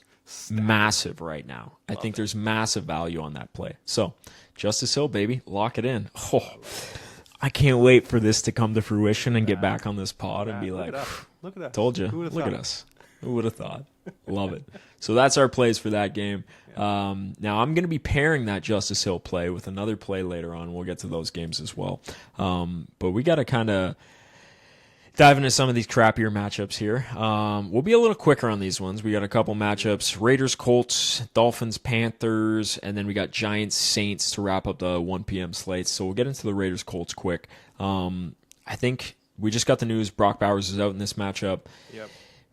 massive right now. I think there's massive value on that play. So Justice Hill, baby, lock it in. Oh, I can't wait for this to come to fruition and get back on this pod and be like, look at that. Told you. Look at us. Who would have thought? Love it. So that's our plays for that game. Now I'm going to be pairing that Justice Hill play with another play later on. We'll get to those games as well. But we got to kind of dive into some of these crappier matchups here. We'll be a little quicker on these ones. We got a couple matchups. Raiders, Colts, Dolphins, Panthers, and then we got Giants, Saints to wrap up the 1 p.m. slates. So we'll get into the Raiders, Colts quick. I think we just got the news. Brock Bowers is out in this matchup. Yep.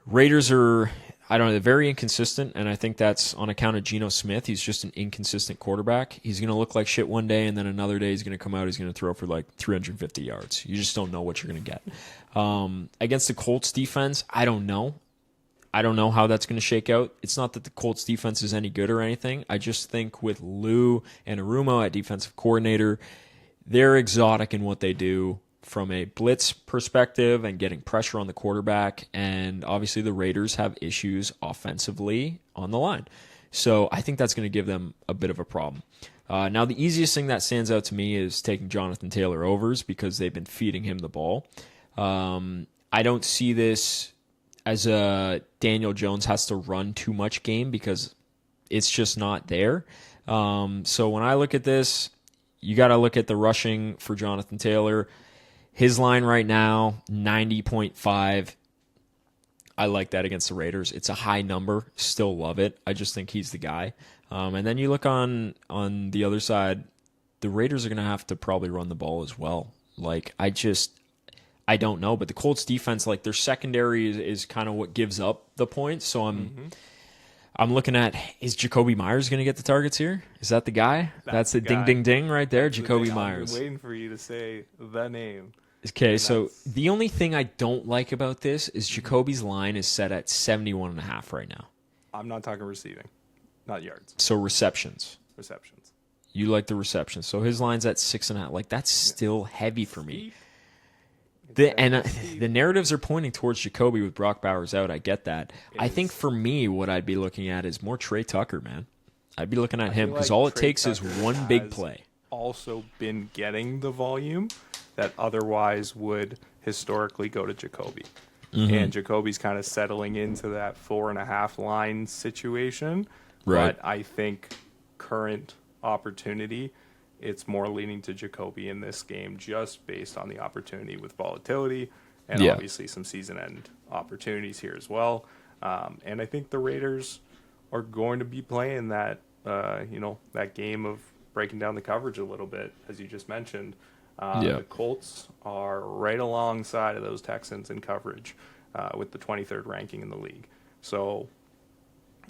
Raiders are, they're very inconsistent, and I think that's on account of Geno Smith. He's just an inconsistent quarterback. He's going to look like shit one day, and then another day he's going to come out, he's going to throw for like 350 yards. You just don't know what you're going to get. Against the Colts defense, I don't know. I don't know how that's going to shake out. It's not that the Colts defense is any good or anything. I just think with Lou and Arumo at defensive coordinator, they're exotic in what they do from a blitz perspective and getting pressure on the quarterback. And obviously the Raiders have issues offensively on the line. So I think that's going to give them a bit of a problem. Now, the easiest thing that stands out to me is taking Jonathan Taylor overs because they've been feeding him the ball. I don't see this as a Daniel Jones has to run too much game because it's just not there. So when I look at this, you got to look at the rushing for Jonathan Taylor. His line right now, 90.5. I like that against the Raiders. It's a high number. Still love it. I just think he's the guy. And then you look on the other side, the Raiders are going to have to probably run the ball as well. I don't know. But the Colts defense, their secondary is kind of what gives up the points. So I'm looking at, is Jacoby Myers going to get the targets here? Is that the guy? That's the ding, ding, ding right there, Jacoby Myers. I've been waiting for you to say the name. Okay, so the only thing I don't like about this is Jacoby's line is set at 71.5 right now. I'm not talking receiving, not yards. So receptions. You like the receptions. So his line's at 6.5. That's still heavy for me. The narratives are pointing towards Jacoby with Brock Bowers out. I get that. I think for me, what I'd be looking at is more Trey Tucker, man. I'd be looking at him because all it takes is one big play. Also been getting the volume, that otherwise would historically go to Jacoby. And Jacoby's kind of settling into that 4.5 line situation. Right. But I think current opportunity, it's more leaning to Jacoby in this game just based on the opportunity with volatility and obviously some season-end opportunities here as well. And I think the Raiders are going to be playing that, that game of breaking down the coverage a little bit, as you just mentioned. The Colts are right alongside of those Texans in coverage with the 23rd ranking in the league. So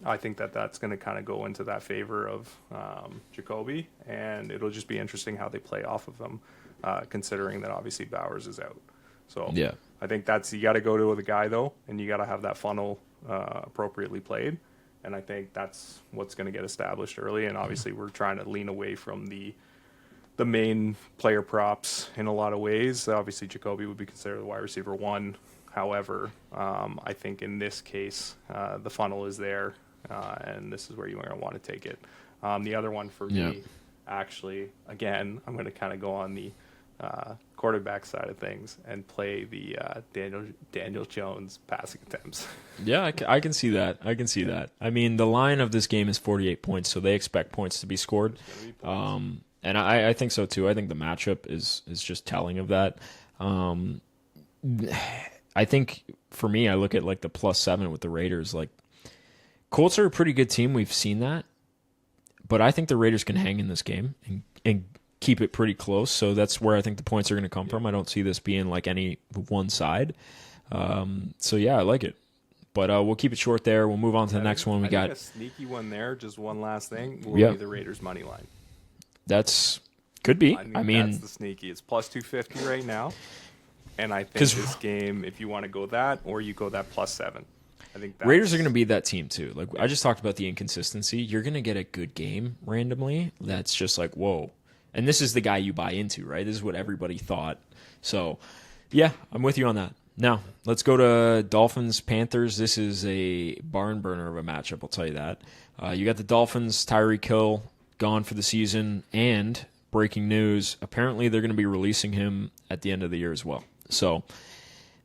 I think that's going to kind of go into that favor of Jacoby, and it'll just be interesting how they play off of them, considering that obviously Bowers is out. So I think you got to go to the guy, though, and you got to have that funnel appropriately played. And I think that's what's going to get established early. And obviously we're trying to lean away from the main player props in a lot of ways. Obviously, Jacoby would be considered the wide receiver 1. However, I think in this case, the funnel is there, and this is where you're going to want to take it. The other one for me, actually, again, I'm going to kind of go on the quarterback side of things and play the Daniel Jones passing attempts. Yeah, I can see that. I mean, the line of this game is 48 points, so they expect points to be scored. And I think so too. I think the matchup is just telling of that. I think for me, I look at like the +7 with the Raiders. Like, Colts are a pretty good team. We've seen that, but I think the Raiders can hang in this game and keep it pretty close. So that's where I think the points are going to come from. I don't see this being like any one side. So yeah, I like it. But we'll keep it short there. We'll move on to the next one. We got a sneaky one there. Just one last thing. Will be the Raiders money line. Could be. I mean, that's the sneaky. It's +250 right now. And I think this game, if you want to go that, or you go that +7. I think Raiders are going to be that team too. Like, I just talked about the inconsistency. You're going to get a good game randomly. That's just like, whoa. And this is the guy you buy into, right? This is what everybody thought. So, yeah, I'm with you on that. Now, let's go to Dolphins, Panthers. This is a barn burner of a matchup, I'll tell you that. You got the Dolphins, Tyreek Hill, gone for the season, and breaking news, apparently they're going to be releasing him at the end of the year as well. So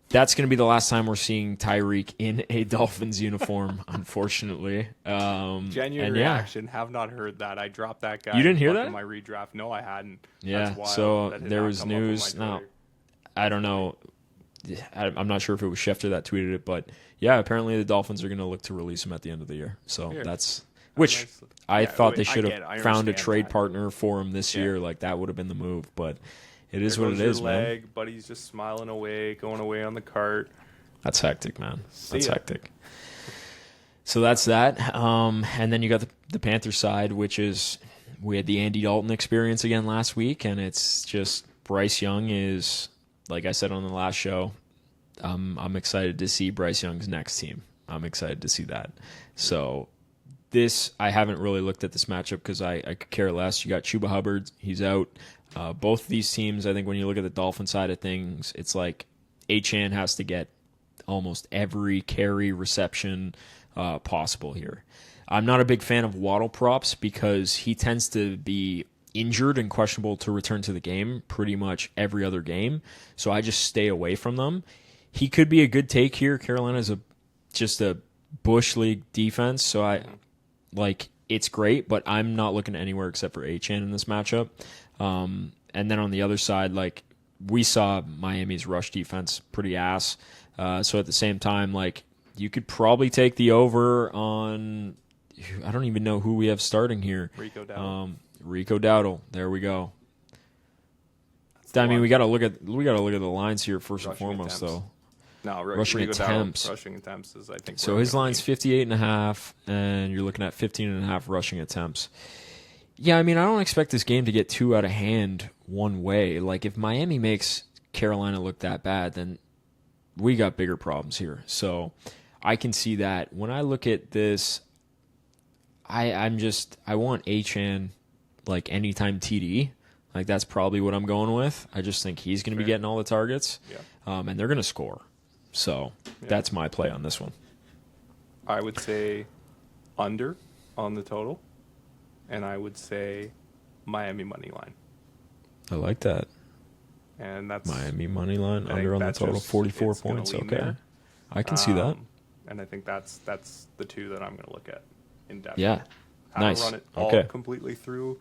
that's going to be the last time we're seeing Tyreek in a Dolphins uniform, unfortunately. Genuine reaction. Have not heard that. I dropped that guy. You didn't hear that? In my redraft. No, I hadn't. Yeah. So there was news. Now, I don't know. I'm not sure if it was Schefter that tweeted it, but yeah, apparently the Dolphins are going to look to release him at the end of the year. So that's which I thought they should have found a trade partner for him this year. Like, that would have been the move, but it is what it is, man. Buddy's just smiling away, going away on the cart. That's hectic, man. That's hectic. So that's that. And then you got the Panthers side, which is we had the Andy Dalton experience again last week, and it's just Bryce Young is, like I said on the last show, I'm excited to see Bryce Young's next team. I'm excited to see that. So this, I haven't really looked at this matchup because I could care less. You got Chuba Hubbard. He's out. Both of these teams, I think when you look at the Dolphin side of things, it's like Achane has to get almost every carry reception possible here. I'm not a big fan of Waddle props because he tends to be injured and questionable to return to the game pretty much every other game. So I just stay away from them. He could be a good take here. Carolina's just a Bush League defense, so it's great, but I'm not looking anywhere except for Achane in this matchup. And then on the other side, like, we saw Miami's rush defense pretty ass. So at the same time, like, you could probably take the over on, I don't even know who we have starting here. Rico Dowdle. There we go. I mean, we got to look at the lines here first and foremost, though. No, rushing attempts. Rushing attempts is, I think. So his line's 58.5, and you're looking at 15.5 rushing attempts. Yeah, I mean, I don't expect this game to get too out of hand one way. Like, if Miami makes Carolina look that bad, then we got bigger problems here. So I can see that. When I look at this, I want Achane, like, anytime TD. Like, that's probably what I'm going with. I just think he's going to be getting all the targets, and they're going to score. So that's my play on this one. I would say under on the total, and I would say Miami money line. I like that. and that's Miami money line under on the total 44 points. Okay, there. I can see that. And I think that's the two that I'm going to look at in depth. Yeah, nice. Run it all completely through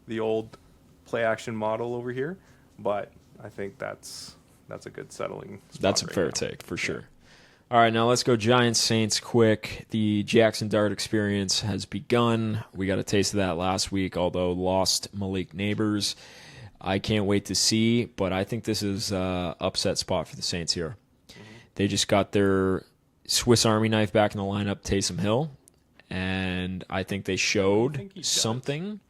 the old play action model over here, but I think that's a good settling spot. That's a fair take for sure. All right, now let's go Giants Saints quick. The Jackson Dart experience has begun. We got a taste of that last week, although lost Malik Neighbors. I can't wait to see, but I think this is an upset spot for the Saints here. Mm-hmm. They just got their Swiss Army knife back in the lineup, Taysom Hill, and I think they showed something.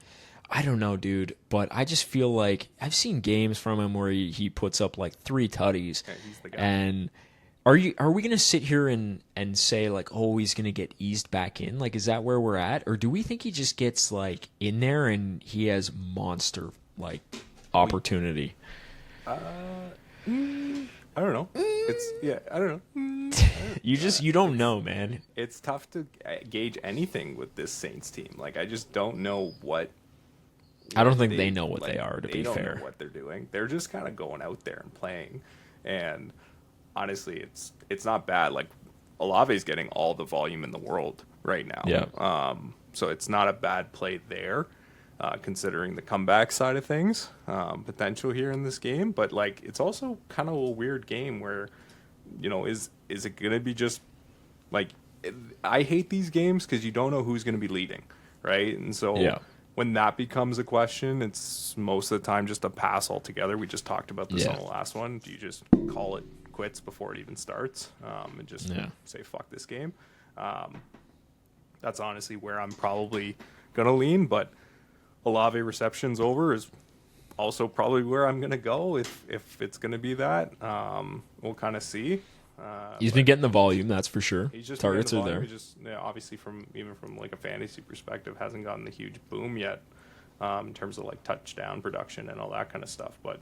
I don't know, dude, but I just feel like I've seen games from him where he puts up like 3 tutties, he's the guy. And are we going to sit here and say, like, oh, he's going to get eased back in? Like, is that where we're at? Or do we think he just gets, like, in there and he has monster, like, opportunity? I don't know. I don't know. You don't know, man. It's tough to gauge anything with this Saints team. Like, I just don't know what I don't think they know what they are, to be fair. They don't know what they're doing. They're just kind of going out there and playing. And honestly, it's not bad. Like, Olave's getting all the volume in the world right now. Yeah. So it's not a bad play there, considering the comeback side of things, potential here in this game. But, like, it's also kind of a weird game where, you know, is it going to be just, like, I hate these games because you don't know who's going to be leading, right? And so when that becomes a question, it's most of the time just a pass altogether. We just talked about this on the last one. Do you just call it quits before it even starts and just say, fuck this game? That's honestly where I'm probably going to lean, but Olave receptions over is also probably where I'm going to go if it's going to be that. We'll kind of see. He's been getting the volume, that's for sure. He's just Targets are there. He just obviously from like a fantasy perspective hasn't gotten the huge boom yet in terms of like touchdown production and all that kind of stuff. But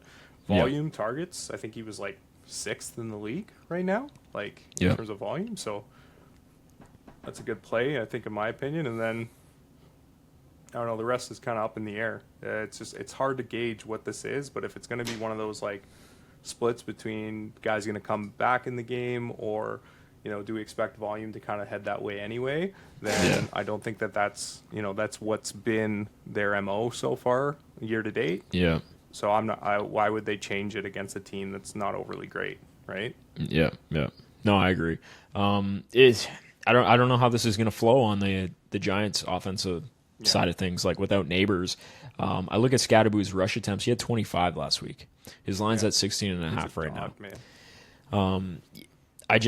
volume targets, I think he was like 6th in the league right now, like in terms of volume. So that's a good play, I think, in my opinion. And then I don't know, the rest is kind of up in the air. It's hard to gauge what this is, but if it's going to be one of those like splits between guys going to come back in the game, or do we expect volume to kind of head that way anyway, then I don't think that's what's been their MO so far year to date. So why would they change it against a team that's not overly great, right? No, I agree. I don't know how this is going to flow on the Giants offensive side of things, like without Neighbors. I look at Scadaboo's rush attempts. He had 25 last week. His line's at 16.5 right now. Man. I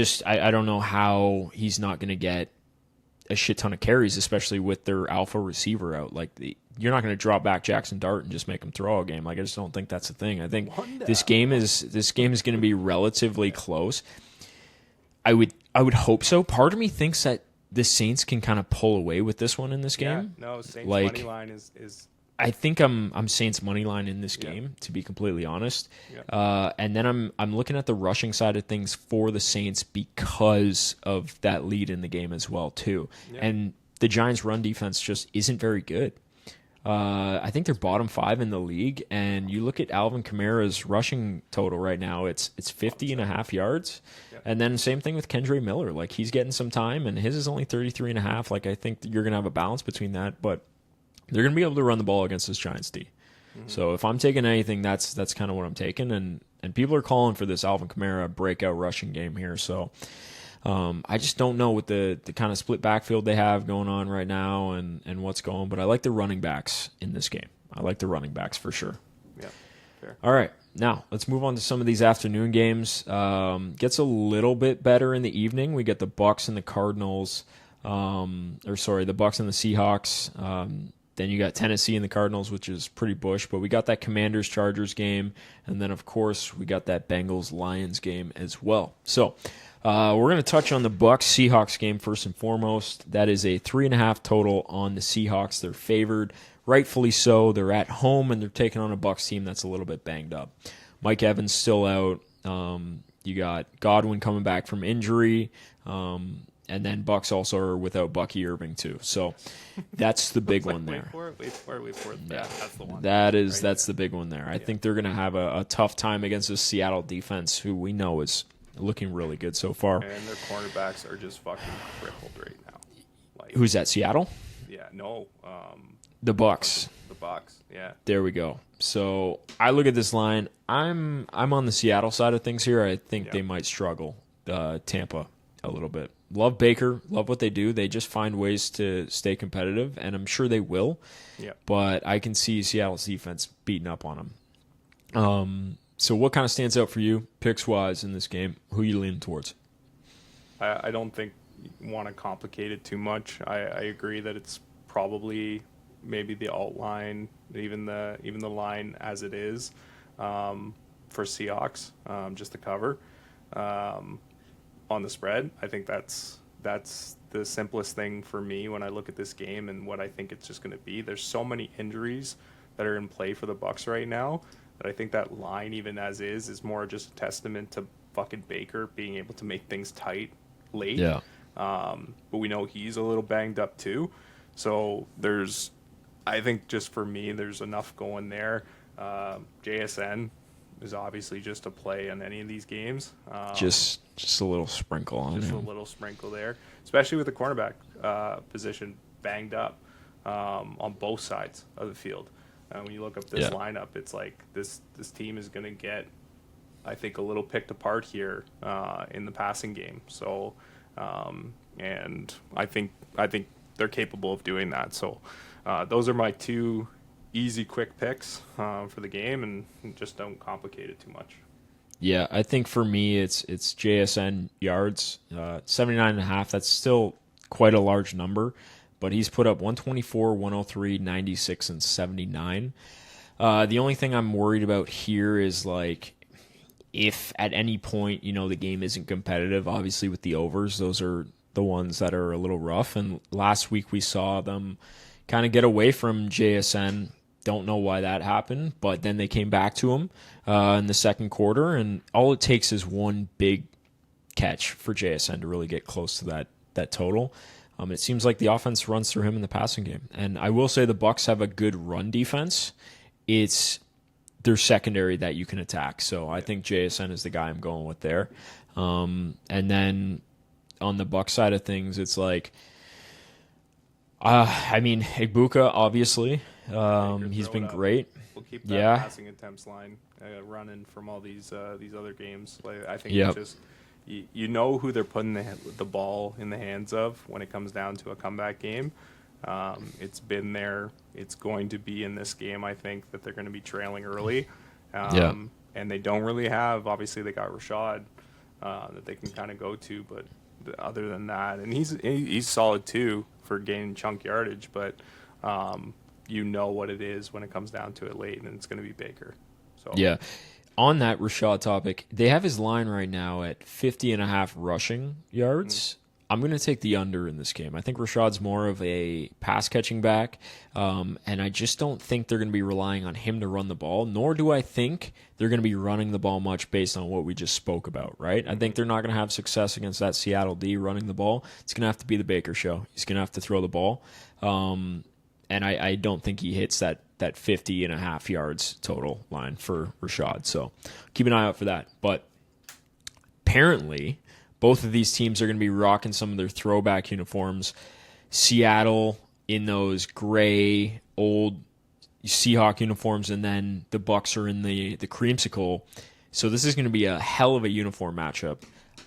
don't know how he's not going to get a shit ton of carries, especially with their alpha receiver out. Like, you're not going to drop back Jackson Dart and just make him throw a game. Like, I just don't think that's the thing. I think this game is going to be relatively close. I would hope so. Part of me thinks that the Saints can kind of pull away with this one in this game. Yeah, no, Saints money line is. I think I'm Saints money line in this game, to be completely honest. And then I'm looking at the rushing side of things for the Saints because of that lead in the game as well too. And the Giants' run defense just isn't very good. I think they're bottom 5 in the league, and you look at Alvin Kamara's rushing total right now, it's 50.5 yards. And then same thing with Kendre Miller. Like, he's getting some time, and his is only 33.5. Like, I think you're going to have a balance between that, but they're going to be able to run the ball against this Giants D. Mm-hmm. So if I'm taking anything, that's kind of what I'm taking, and people are calling for this Alvin Kamara breakout rushing game here. So I just don't know what the kind of split backfield they have going on right now and what's going, but I like the running backs in this game. I like the running backs for sure. Yeah, fair. All right, now let's move on to some of these afternoon games. Gets a little bit better in the evening. We get the Bucs and the Cardinals, the Bucs and the Seahawks. Then you got Tennessee and the Cardinals, which is pretty bush, but we got that Commanders-Chargers game, and then, of course, we got that Bengals-Lions game as well. So we're going to touch on the Bucs-Seahawks game first and foremost. That is a 3.5 total on the Seahawks. They're favored, rightfully so. They're at home, and they're taking on a Bucs team that's a little bit banged up. Mike Evans still out. You got Godwin coming back from injury. And And then Bucs also are without Bucky Irving too. So that's the big one there. Wait for it. Yeah, that's the one. That's the big one there. I think they're going to have a tough time against the Seattle defense, who we know is looking really good so far. And their cornerbacks are just fucking crippled right now. Like, who's that? Seattle? Yeah, no. The Bucs. The Bucs. Yeah. There we go. So I look at this line. I'm on the Seattle side of things here. I think they might struggle. Tampa a little bit. Love Baker. Love what they do. They just find ways to stay competitive, and I'm sure they will. Yeah. But I can see Seattle's defense beating up on them. So what kind of stands out for you, picks-wise, in this game? Who you leaning towards? I don't think you want to complicate it too much. I agree that it's probably maybe the alt line, even the line as it is for Seahawks, just to cover on the spread. I think that's the simplest thing for me when I look at this game and what I think it's just going to be. There's so many injuries that are in play for the Bucs right now that I think that line, even as is more just a testament to fucking Baker being able to make things tight late. Yeah. But we know he's a little banged up too. So I think just for me, there's enough going there. JSN is obviously just a play on any of these games. Just a little sprinkle on Just him. a little sprinkle there, especially with the cornerback position banged up on both sides of the field. When you look up this lineup, it's like this team is going to get, I think, a little picked apart here in the passing game. So, and I think they're capable of doing that. So, those are my two easy, quick picks for the game, and just don't complicate it too much. Yeah, I think for me, it's JSN yards, 79.5. That's still quite a large number, but he's put up 124, 103, 96, and 79. The only thing I'm worried about here is, like, if at any point, the game isn't competitive, obviously with the overs, those are the ones that are a little rough. And last week we saw them kind of get away from JSN. Don't know why that happened, but then they came back to him in the second quarter, and all it takes is one big catch for JSN to really get close to that total. It seems like the offense runs through him in the passing game. And I will say the Bucs have a good run defense. It's their secondary that you can attack. So I think JSN is the guy I'm going with there. And then on the Bucs side of things, it's like, Igbokwe, obviously. He's been great. We'll keep that passing attempts line running from all these other games. Like, I think it's just you know who they're putting the ball in the hands of when it comes down to a comeback game. It's been there. It's going to be in this game. I think that they're going to be trailing early, and they don't really have. Obviously, they got Rashad that they can kind of go to, but other than that, and he's solid too for gaining chunk yardage, but. You know what it is when it comes down to it late, and it's going to be Baker. So yeah. On that Rashad topic, they have his line right now at 50.5 rushing yards. Mm-hmm. I'm going to take the under in this game. I think Rashad's more of a pass-catching back, and I just don't think they're going to be relying on him to run the ball, nor do I think they're going to be running the ball much based on what we just spoke about, right? I think they're not going to have success against that Seattle D running the ball. It's going to have to be the Baker show. He's going to have to throw the ball. And I don't think he hits that 50.5 yards total line for Rashad. So keep an eye out for that. But apparently, both of these teams are going to be rocking some of their throwback uniforms. Seattle in those gray, old Seahawk uniforms, and then the Bucs are in the creamsicle. So this is going to be a hell of a uniform matchup.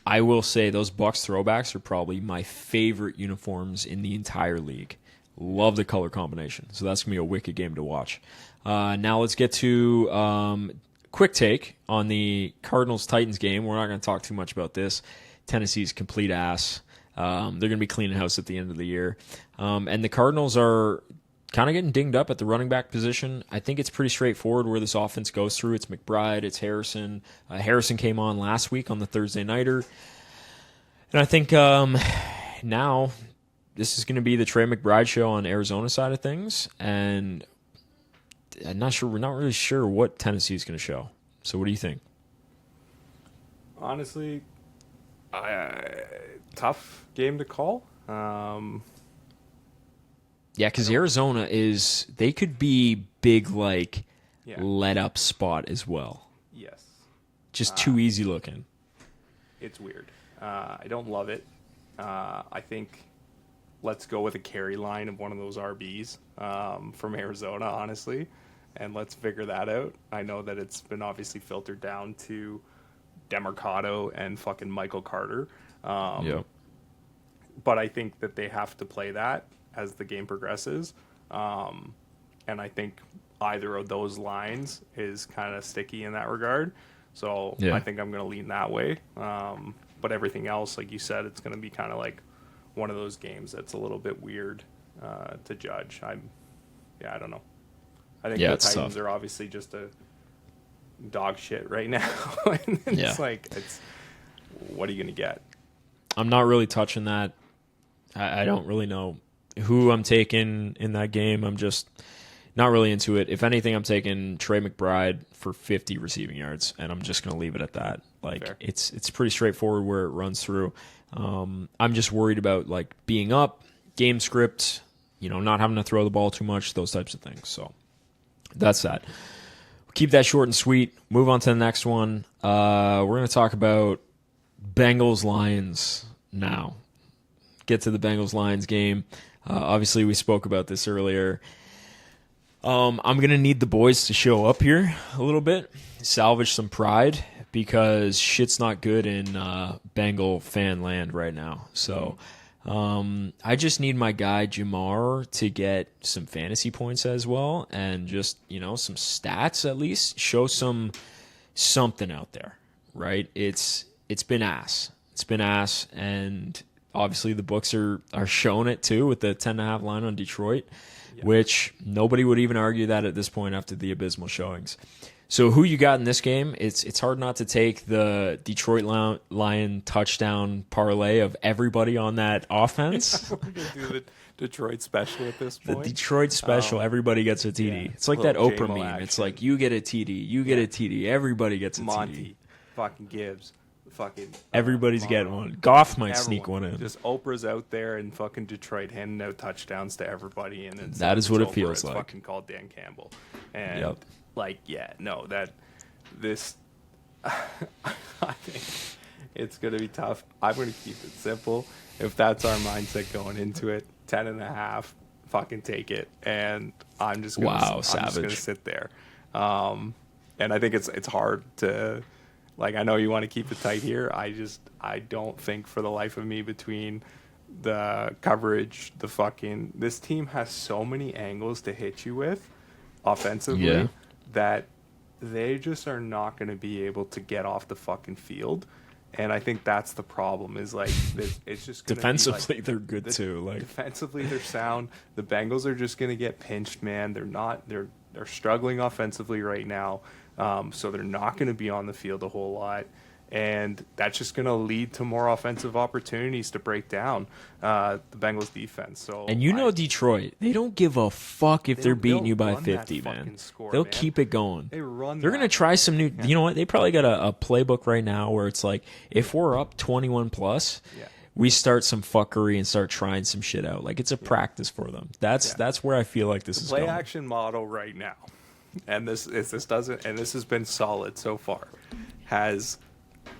I will say those Bucs throwbacks are probably my favorite uniforms in the entire league. Love the color combination. So that's going to be a wicked game to watch. Now let's get to quick take on the Cardinals-Titans game. We're not going to talk too much about this. Tennessee's complete ass. They're going to be cleaning house at the end of the year. And the Cardinals are kind of getting dinged up at the running back position. I think it's pretty straightforward where this offense goes through. It's McBride. It's Harrison. Harrison came on last week on the Thursday Nighter. And I think now this is going to be the Trey McBride show on Arizona side of things, and we're not really sure what Tennessee is going to show. So what do you think? Honestly, Tough game to call. Yeah, because Arizona they could be big, Yeah. let up spot as well. Yes. Just too easy looking. It's weird. I don't love it. I think let's go with a carry line of one of those RBs from Arizona, honestly, and let's figure that out. I know that it's been obviously filtered down to Demercado and fucking Michael Carter. Yep. But I think that they have to play that as the game progresses. And I think either of those lines is kind of sticky in that regard. So I think I'm going to lean that way. But everything else, like you said, it's going to be kind of like one of those games that's a little bit weird to judge. I don't know. I think the Titans are obviously just a dog shit right now. And it's what are you going to get? I'm not really touching that. I don't really know who I'm taking in that game. I'm just not really into it. If anything, I'm taking Trey McBride for 50 receiving yards, and I'm just going to leave it at that. Fair. It's pretty straightforward where it runs through. I'm just worried about being up, game script, not having to throw the ball too much, those types of things. So that's that. Keep that short and sweet. Move on to the next one. We're going to talk about Bengals-Lions now. Get to the Bengals-Lions game. Obviously, we spoke about this earlier. I'm going to need the boys to show up here a little bit, salvage some pride, because shit's not good in Bengal fan land right now. So I just need my guy Jamar to get some fantasy points as well, and just, some stats at least. Show something out there, right? It's been ass. It's been ass, and obviously the books are showing it too with the 10.5 line on Detroit, which nobody would even argue that at this point after the abysmal showings. So who you got in this game? It's hard not to take the Detroit Lion touchdown parlay of everybody on that offense. We're going to do the Detroit special at this point. The Detroit special, everybody gets a TD. It's like that Oprah meme. Action. It's like you get a TD, you get a TD, everybody gets a Monty, TD. fucking Gibbs. Fucking everybody's getting one. Goff might sneak one in. Just Oprah's out there in fucking Detroit handing out touchdowns to everybody, and then that is what it feels it's like. Fucking called Dan Campbell, and this. I think it's gonna be tough. I'm gonna keep it simple. If that's our mindset going into it, 10.5, fucking take it, and I'm just gonna sit there. And I think it's hard to. I know you want to keep it tight here. I don't think for the life of me, between the coverage, this team has so many angles to hit you with offensively that they just are not going to be able to get off the fucking field. And I think that's the problem is it's just gonna defensively they're good too. Defensively they're sound. The Bengals are just going to get pinched, man. They're struggling offensively right now. So they're not going to be on the field a whole lot, and that's just going to lead to more offensive opportunities to break down the Bengals defense. So, and Detroit, they don't give a fuck if they're beating you by 50, man. They'll keep it going. They're going to try some new. You know what? They probably got a playbook right now where it's like, if we're up 21 plus. Yeah. We start some fuckery and start trying some shit out. It's a practice for them. That's where I feel like this is going. Play action model right now. And this has been solid so far.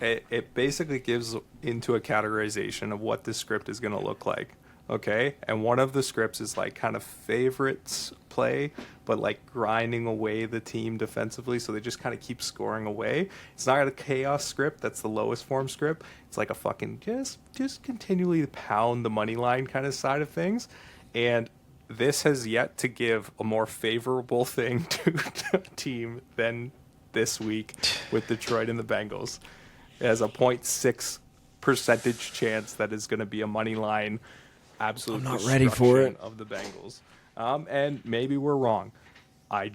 It basically gives into a categorization of what this script is going to look like. Okay, and one of the scripts is kind of favorites play, but grinding away the team defensively, so they just kind of keep scoring away. It's not a chaos script. That's the lowest form script. It's like a fucking just continually pound the money line kind of side of things, and this has yet to give a more favorable thing to a team than this week with Detroit and the Bengals. It has a 0.6% chance that is going to be a money line. Absolute. I'm not ready for it. Of the Bengals, and maybe we're wrong. I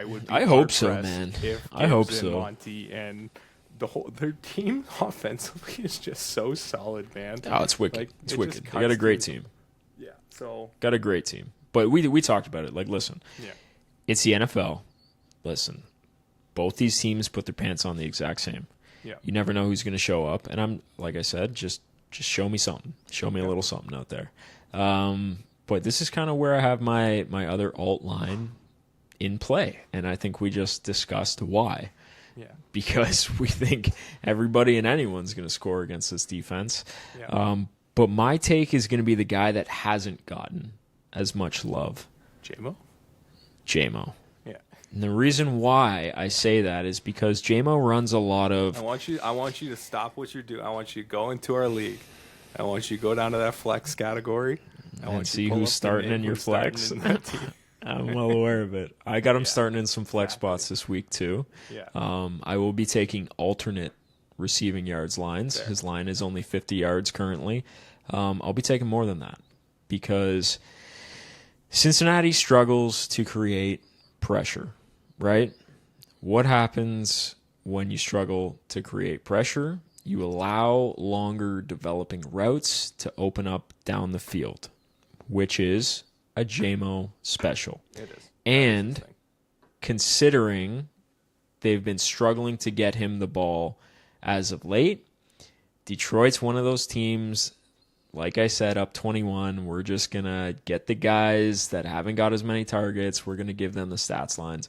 would. I hope so, man. I hope so. Monty and their team offensively is just so solid, man. Oh, it's wicked. It's wicked. They got a great team. Yeah. So got a great team, but we talked about it. Listen. Yeah. It's the NFL. Listen, both these teams put their pants on the exact same. Yeah. You never know who's going to show up. And I'm, like I said, just show me something. Show me a little something out there. But this is kind of where I have my other alt line in play. And I think we just discussed why. Yeah. Because we think everybody and anyone's going to score against this defense. Yeah. But my take is going to be the guy that hasn't gotten as much love. J-Mo. Yeah. And the reason why I say that is because J-Mo runs a lot of... I want you to stop what you're doing. I want you to go into our league. I want you to go down to that flex category. I want and see you to who's starting in your flex. I'm well aware of it. I got him starting in some flex spots this week too. Yeah. I will be taking alternate receiving yards lines. Fair. His line is only 50 yards currently. I'll be taking more than that because Cincinnati struggles to create pressure, right? What happens when you struggle to create pressure? You allow longer developing routes to open up down the field, which is a JMO special. It is. And considering they've been struggling to get him the ball as of late, Detroit's one of those teams, like I said, up 21. We're just going to get the guys that haven't got as many targets. We're going to give them the stats lines.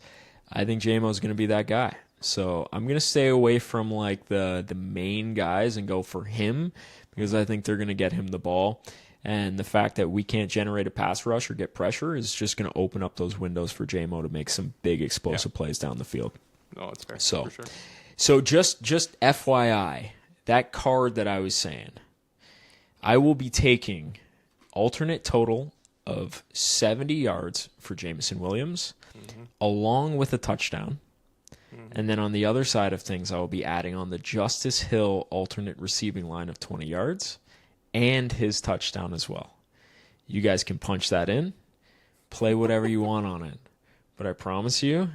I think JMO's going to be that guy. So I'm going to stay away from like the main guys and go for him because I think they're going to get him the ball. And the fact that we can't generate a pass rush or get pressure is just going to open up those windows for JMO to make some big explosive plays down the field. No, it's fair. So, for sure. So just FYI, that card that I was saying, I will be taking alternate total of 70 yards for Jameson Williams, along with a touchdown. And then on the other side of things, I will be adding on the Justice Hill alternate receiving line of 20 yards and his touchdown as well. You guys can punch that in, play whatever you want on it. But I promise you,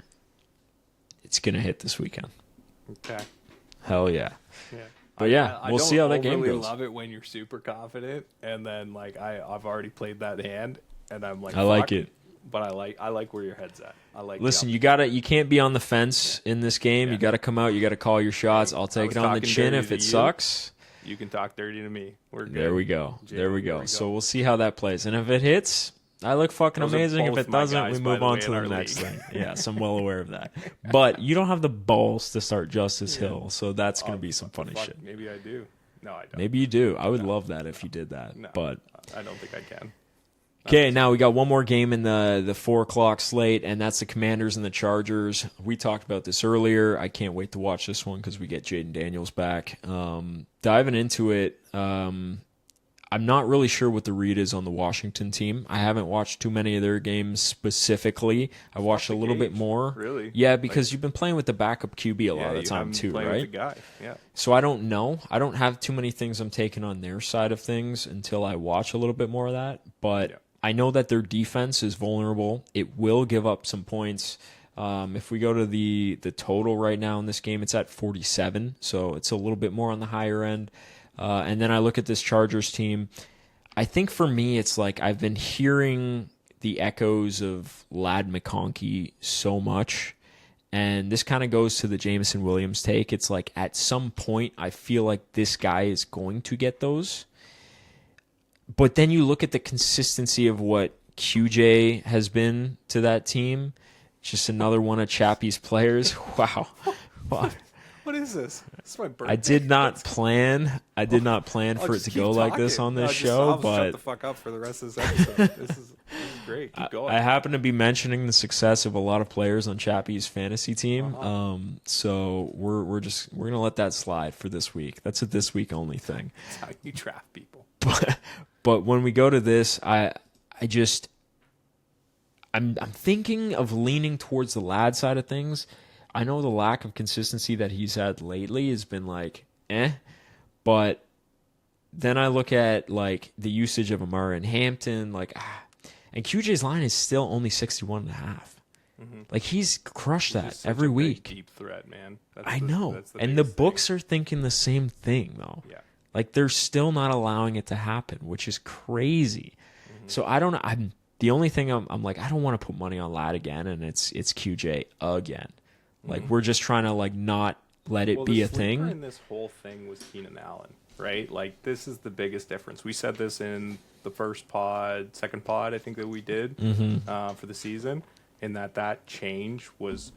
it's going to hit this weekend. Okay. Hell yeah. Yeah. But yeah, we'll see how that game goes. I love it when you're super confident, and then like I've already played that hand, and I'm like, I like it. But I like where your head's at. I like. Listen, you can't be on the fence in this game. Yeah. You got to come out. You got to call your shots. I'll take it on the chin if it sucks. You can talk dirty to me. We're good. There we go. There we go. So we'll see how that plays. And if it hits, I look fucking amazing. If it doesn't, we move on to the next thing. Yes, I'm well aware of that. But you don't have the balls to start Justice Hill, so that's going to be some funny shit. Maybe I do. No, I don't. Maybe you do. I would love that if you did that. No, but I don't think I can. Okay, now we got one more game in the 4 o'clock slate, and that's the Commanders and the Chargers. We talked about this earlier. I can't wait to watch this one because we get Jaden Daniels back. Diving into it, I'm not really sure what the read is on the Washington team. I haven't watched too many of their games specifically. I watched a little bit more. Really? Yeah, because you've been playing with the backup QB a lot of the time too, right? With the guy. Yeah. So I don't know. I don't have too many things I'm taking on their side of things until I watch a little bit more of that. But I know that their defense is vulnerable. It will give up some points. If we go to the total right now in this game, it's at 47, so it's a little bit more on the higher end. And then I look at this Chargers team. I think for me, it's like I've been hearing the echoes of Ladd McConkey so much, and this kind of goes to the Jameson Williams take. It's like at some point, I feel like this guy is going to get those. But then you look at the consistency of what QJ has been to that team. Just another one of Chappy's players. Wow. What is this? This is my birthday. I did not plan for it to go like this on this show, but shut the fuck up for the rest of this episode. This is great. Keep going. I happen to be mentioning the success of a lot of players on Chappy's fantasy team. So we're gonna let that slide for this week. That's a this week only thing. That's how you draft people. But when we go to this, I'm thinking of leaning towards the Ladd side of things. I know the lack of consistency that he's had lately has been like, but then I look at like the usage of Amara and Hampton, and QJ's line is still only 61.5. Like he's crushed that every week. Deep threat, man. I know, and the books are thinking the same thing though. Yeah. Like they're still not allowing it to happen, which is crazy. So I don't know. The only thing I'm like, I don't want to put money on Ladd again, and it's QJ again. Like we're just trying to like not let it be a thing. In this whole thing was Keenan Allen, right? Like, this is the biggest difference. We said this in the second pod, I think that we did for the season, in that change was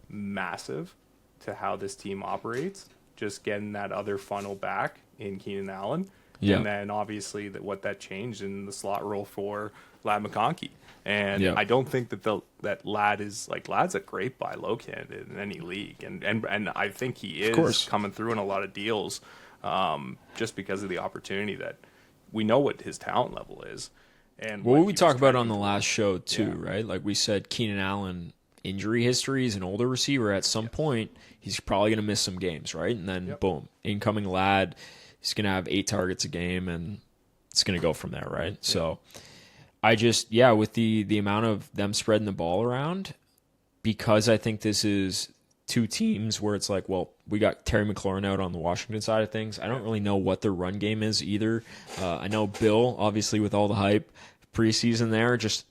massive to how this team operates. Just getting that other funnel back in Keenan Allen. Yeah. And then obviously what that changed in the slot role for Ladd McConkey. And I don't think that Ladd is like, Ladd's a great buy low candidate in any league. And I think he is coming through in a lot of deals just because of the opportunity that we know what his talent level is. And what we talked about on the last show too, right? Like we said, Keenan Allen injury history is an older receiver. At some point, he's probably going to miss some games, right? And then boom, incoming Ladd, he's going to have 8 targets a game, and it's going to go from there, right? So I just, with the amount of them spreading the ball around, because I think this is two teams where it's like, well, we got Terry McLaurin out on the Washington side of things. I don't really know what their run game is either. I know Bill, obviously with all the hype preseason there, just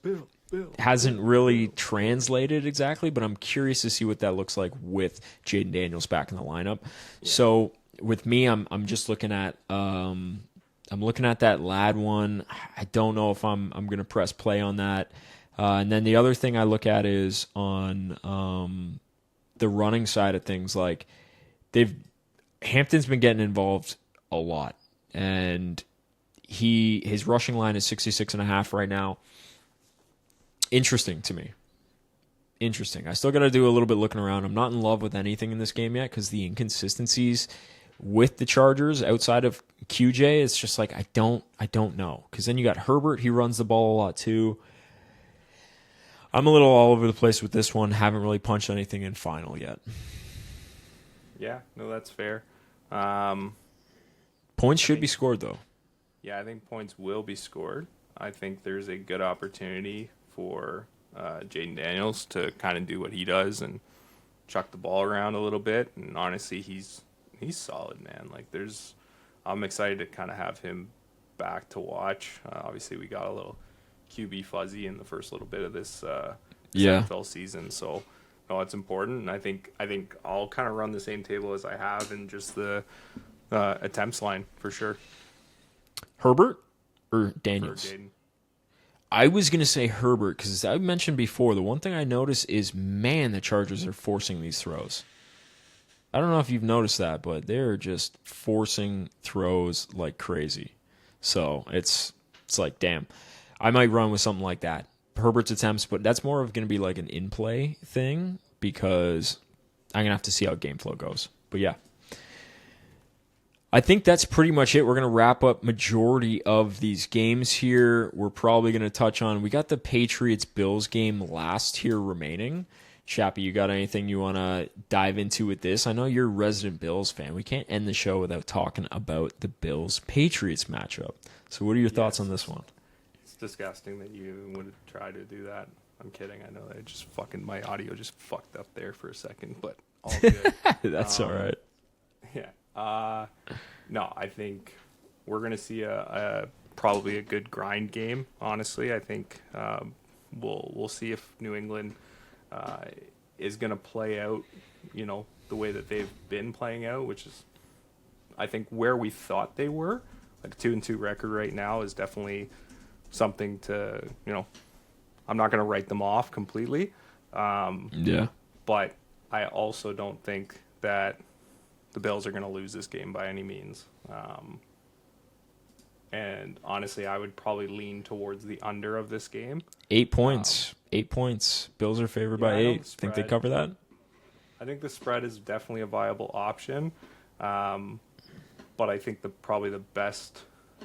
hasn't really translated exactly, but I'm curious to see what that looks like with Jaden Daniels back in the lineup. Yeah. So with me, I'm just looking at I'm looking at that Ladd one. I don't know if I'm going to press play on that. And then the other thing I look at is on the running side of things. Like Hampton's been getting involved a lot, and his rushing line is 66.5 right now. Interesting to me. Interesting. I still got to do a little bit looking around. I'm not in love with anything in this game yet because the inconsistencies with the Chargers outside of QJ, it's just like I don't know. Because then you got Herbert, he runs the ball a lot too. I'm a little all over the place with this one. Haven't really punched anything in final yet. Yeah, no, that's fair. Points should be scored though. Yeah, I think points will be scored. I think there's a good opportunity for Jaden Daniels to kind of do what he does and chuck the ball around a little bit. And honestly, he's solid, man. Like I'm excited to kind of have him back to watch. Obviously, we got a little QB fuzzy in the first little bit of this NFL season, so no, it's important. And I think I'll kind of run the same table as I have in just the attempts line for sure. Herbert or Daniels? I was going to say Herbert because I mentioned before, the one thing I noticed is, man, the Chargers are forcing these throws. I don't know if you've noticed that, but they're just forcing throws like crazy. So it's like, damn, I might run with something like that. Herbert's attempts, but that's more of going to be like an in-play thing because I'm going to have to see how game flow goes. But yeah. I think that's pretty much it. We're going to wrap up majority of these games here. We're probably going to touch on, we got the Patriots-Bills game last here remaining. Chappy, you got anything you want to dive into with this? I know you're a resident Bills fan. We can't end the show without talking about the Bills-Patriots matchup. So what are your thoughts on this one? It's disgusting that you even would try to do that. I'm kidding. I know that my audio just fucked up there for a second, but all good. That's all right. Yeah. No, I think we're going to see probably a good grind game. Honestly, I think we'll see if New England is going to play out, the way that they've been playing out, which is, I think, where we thought they were. Like a 2-2 record right now is definitely something to, I'm not going to write them off completely. But I also don't think that the Bills are going to lose this game by any means. And honestly, I would probably lean towards the under of this game. 8 points. 8 points. Bills are favored by 8. Think they cover that? I think the spread is definitely a viable option. But I think probably the best,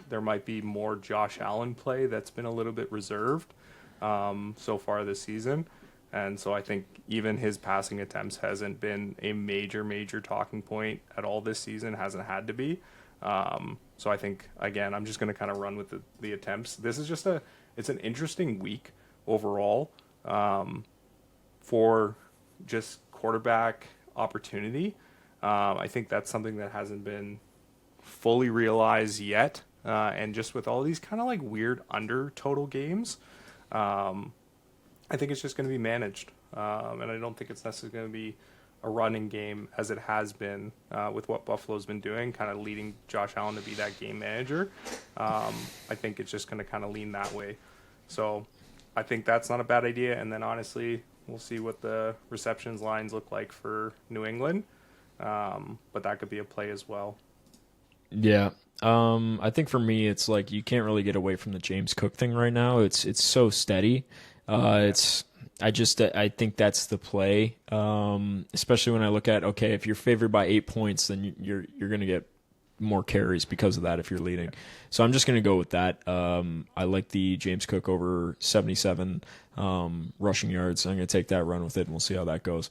there might be more Josh Allen play that's been a little bit reserved so far this season. And so I think even his passing attempts hasn't been a major talking point at all this season. Hasn't had to be. So I think, again, I'm just going to kind of run with the attempts. This is just it's an interesting week overall for just quarterback opportunity. I think that's something that hasn't been fully realized yet. And just with all these kind of like weird under total games, I think it's just going to be managed. And I don't think it's necessarily going to be a running game as it has been with what Buffalo's been doing, kind of leading Josh Allen to be that game manager. I think it's just going to kind of lean that way. So I think that's not a bad idea. And then honestly, we'll see what the receptions lines look like for New England. But that could be a play as well. Yeah. I think for me, it's like you can't really get away from the James Cook thing right now. It's so steady. I think that's the play. Especially when I look at, okay, if you're favored by 8 points, then you're going to get more carries because of that if you're leading. So I'm just going to go with that. I like the James Cook over 77 rushing yards. I'm going to take that, run with it, and we'll see how that goes.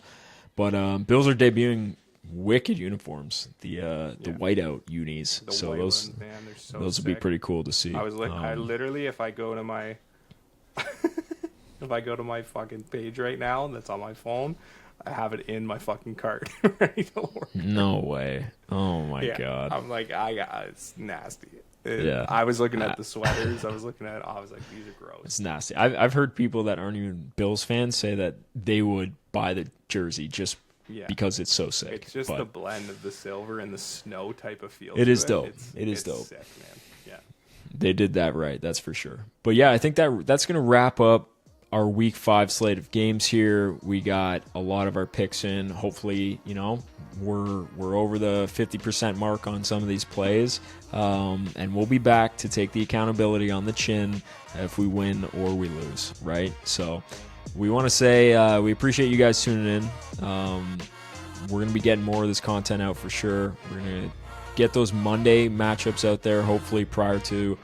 But Bills are debuting wicked uniforms, the whiteout unis. So those ones, man, those would be pretty cool to see. I was like, I literally, if I go to my if I go to my fucking page right now that's on my phone, I have it in my fucking cart ready to order. No way. Oh my god. I'm like, it's nasty. I was looking at the sweaters. I was like, these are gross. It's nasty. I've heard people that aren't even Bills fans say that they would buy the jersey just because it's so sick. It's just the blend of the silver and the snow type of feel. It is dope. It is dope. Sick, man. Yeah. They did that right, that's for sure. But yeah, I think that's going to wrap up our week 5 slate of games here. We got a lot of our picks in. Hopefully, we're over the 50% mark on some of these plays. And we'll be back to take the accountability on the chin if we win or we lose, right? So we want to say we appreciate you guys tuning in. We're going to be getting more of this content out for sure. We're going to get those Monday matchups out there, hopefully prior to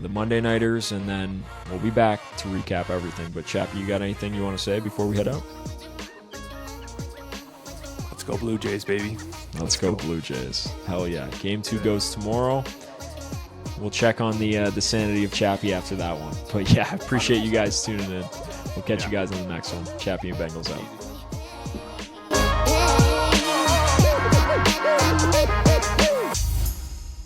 the Monday Nighters, and then we'll be back to recap everything. But Chappy, you got anything you want to say before we head out? Let's go Blue Jays, baby. Let's go Blue Jays. Hell yeah. Game 2 goes tomorrow. We'll check on the sanity of Chappy after that one. But yeah, appreciate you guys tuning in. We'll catch you guys in the next one. Chappy and Bengals out.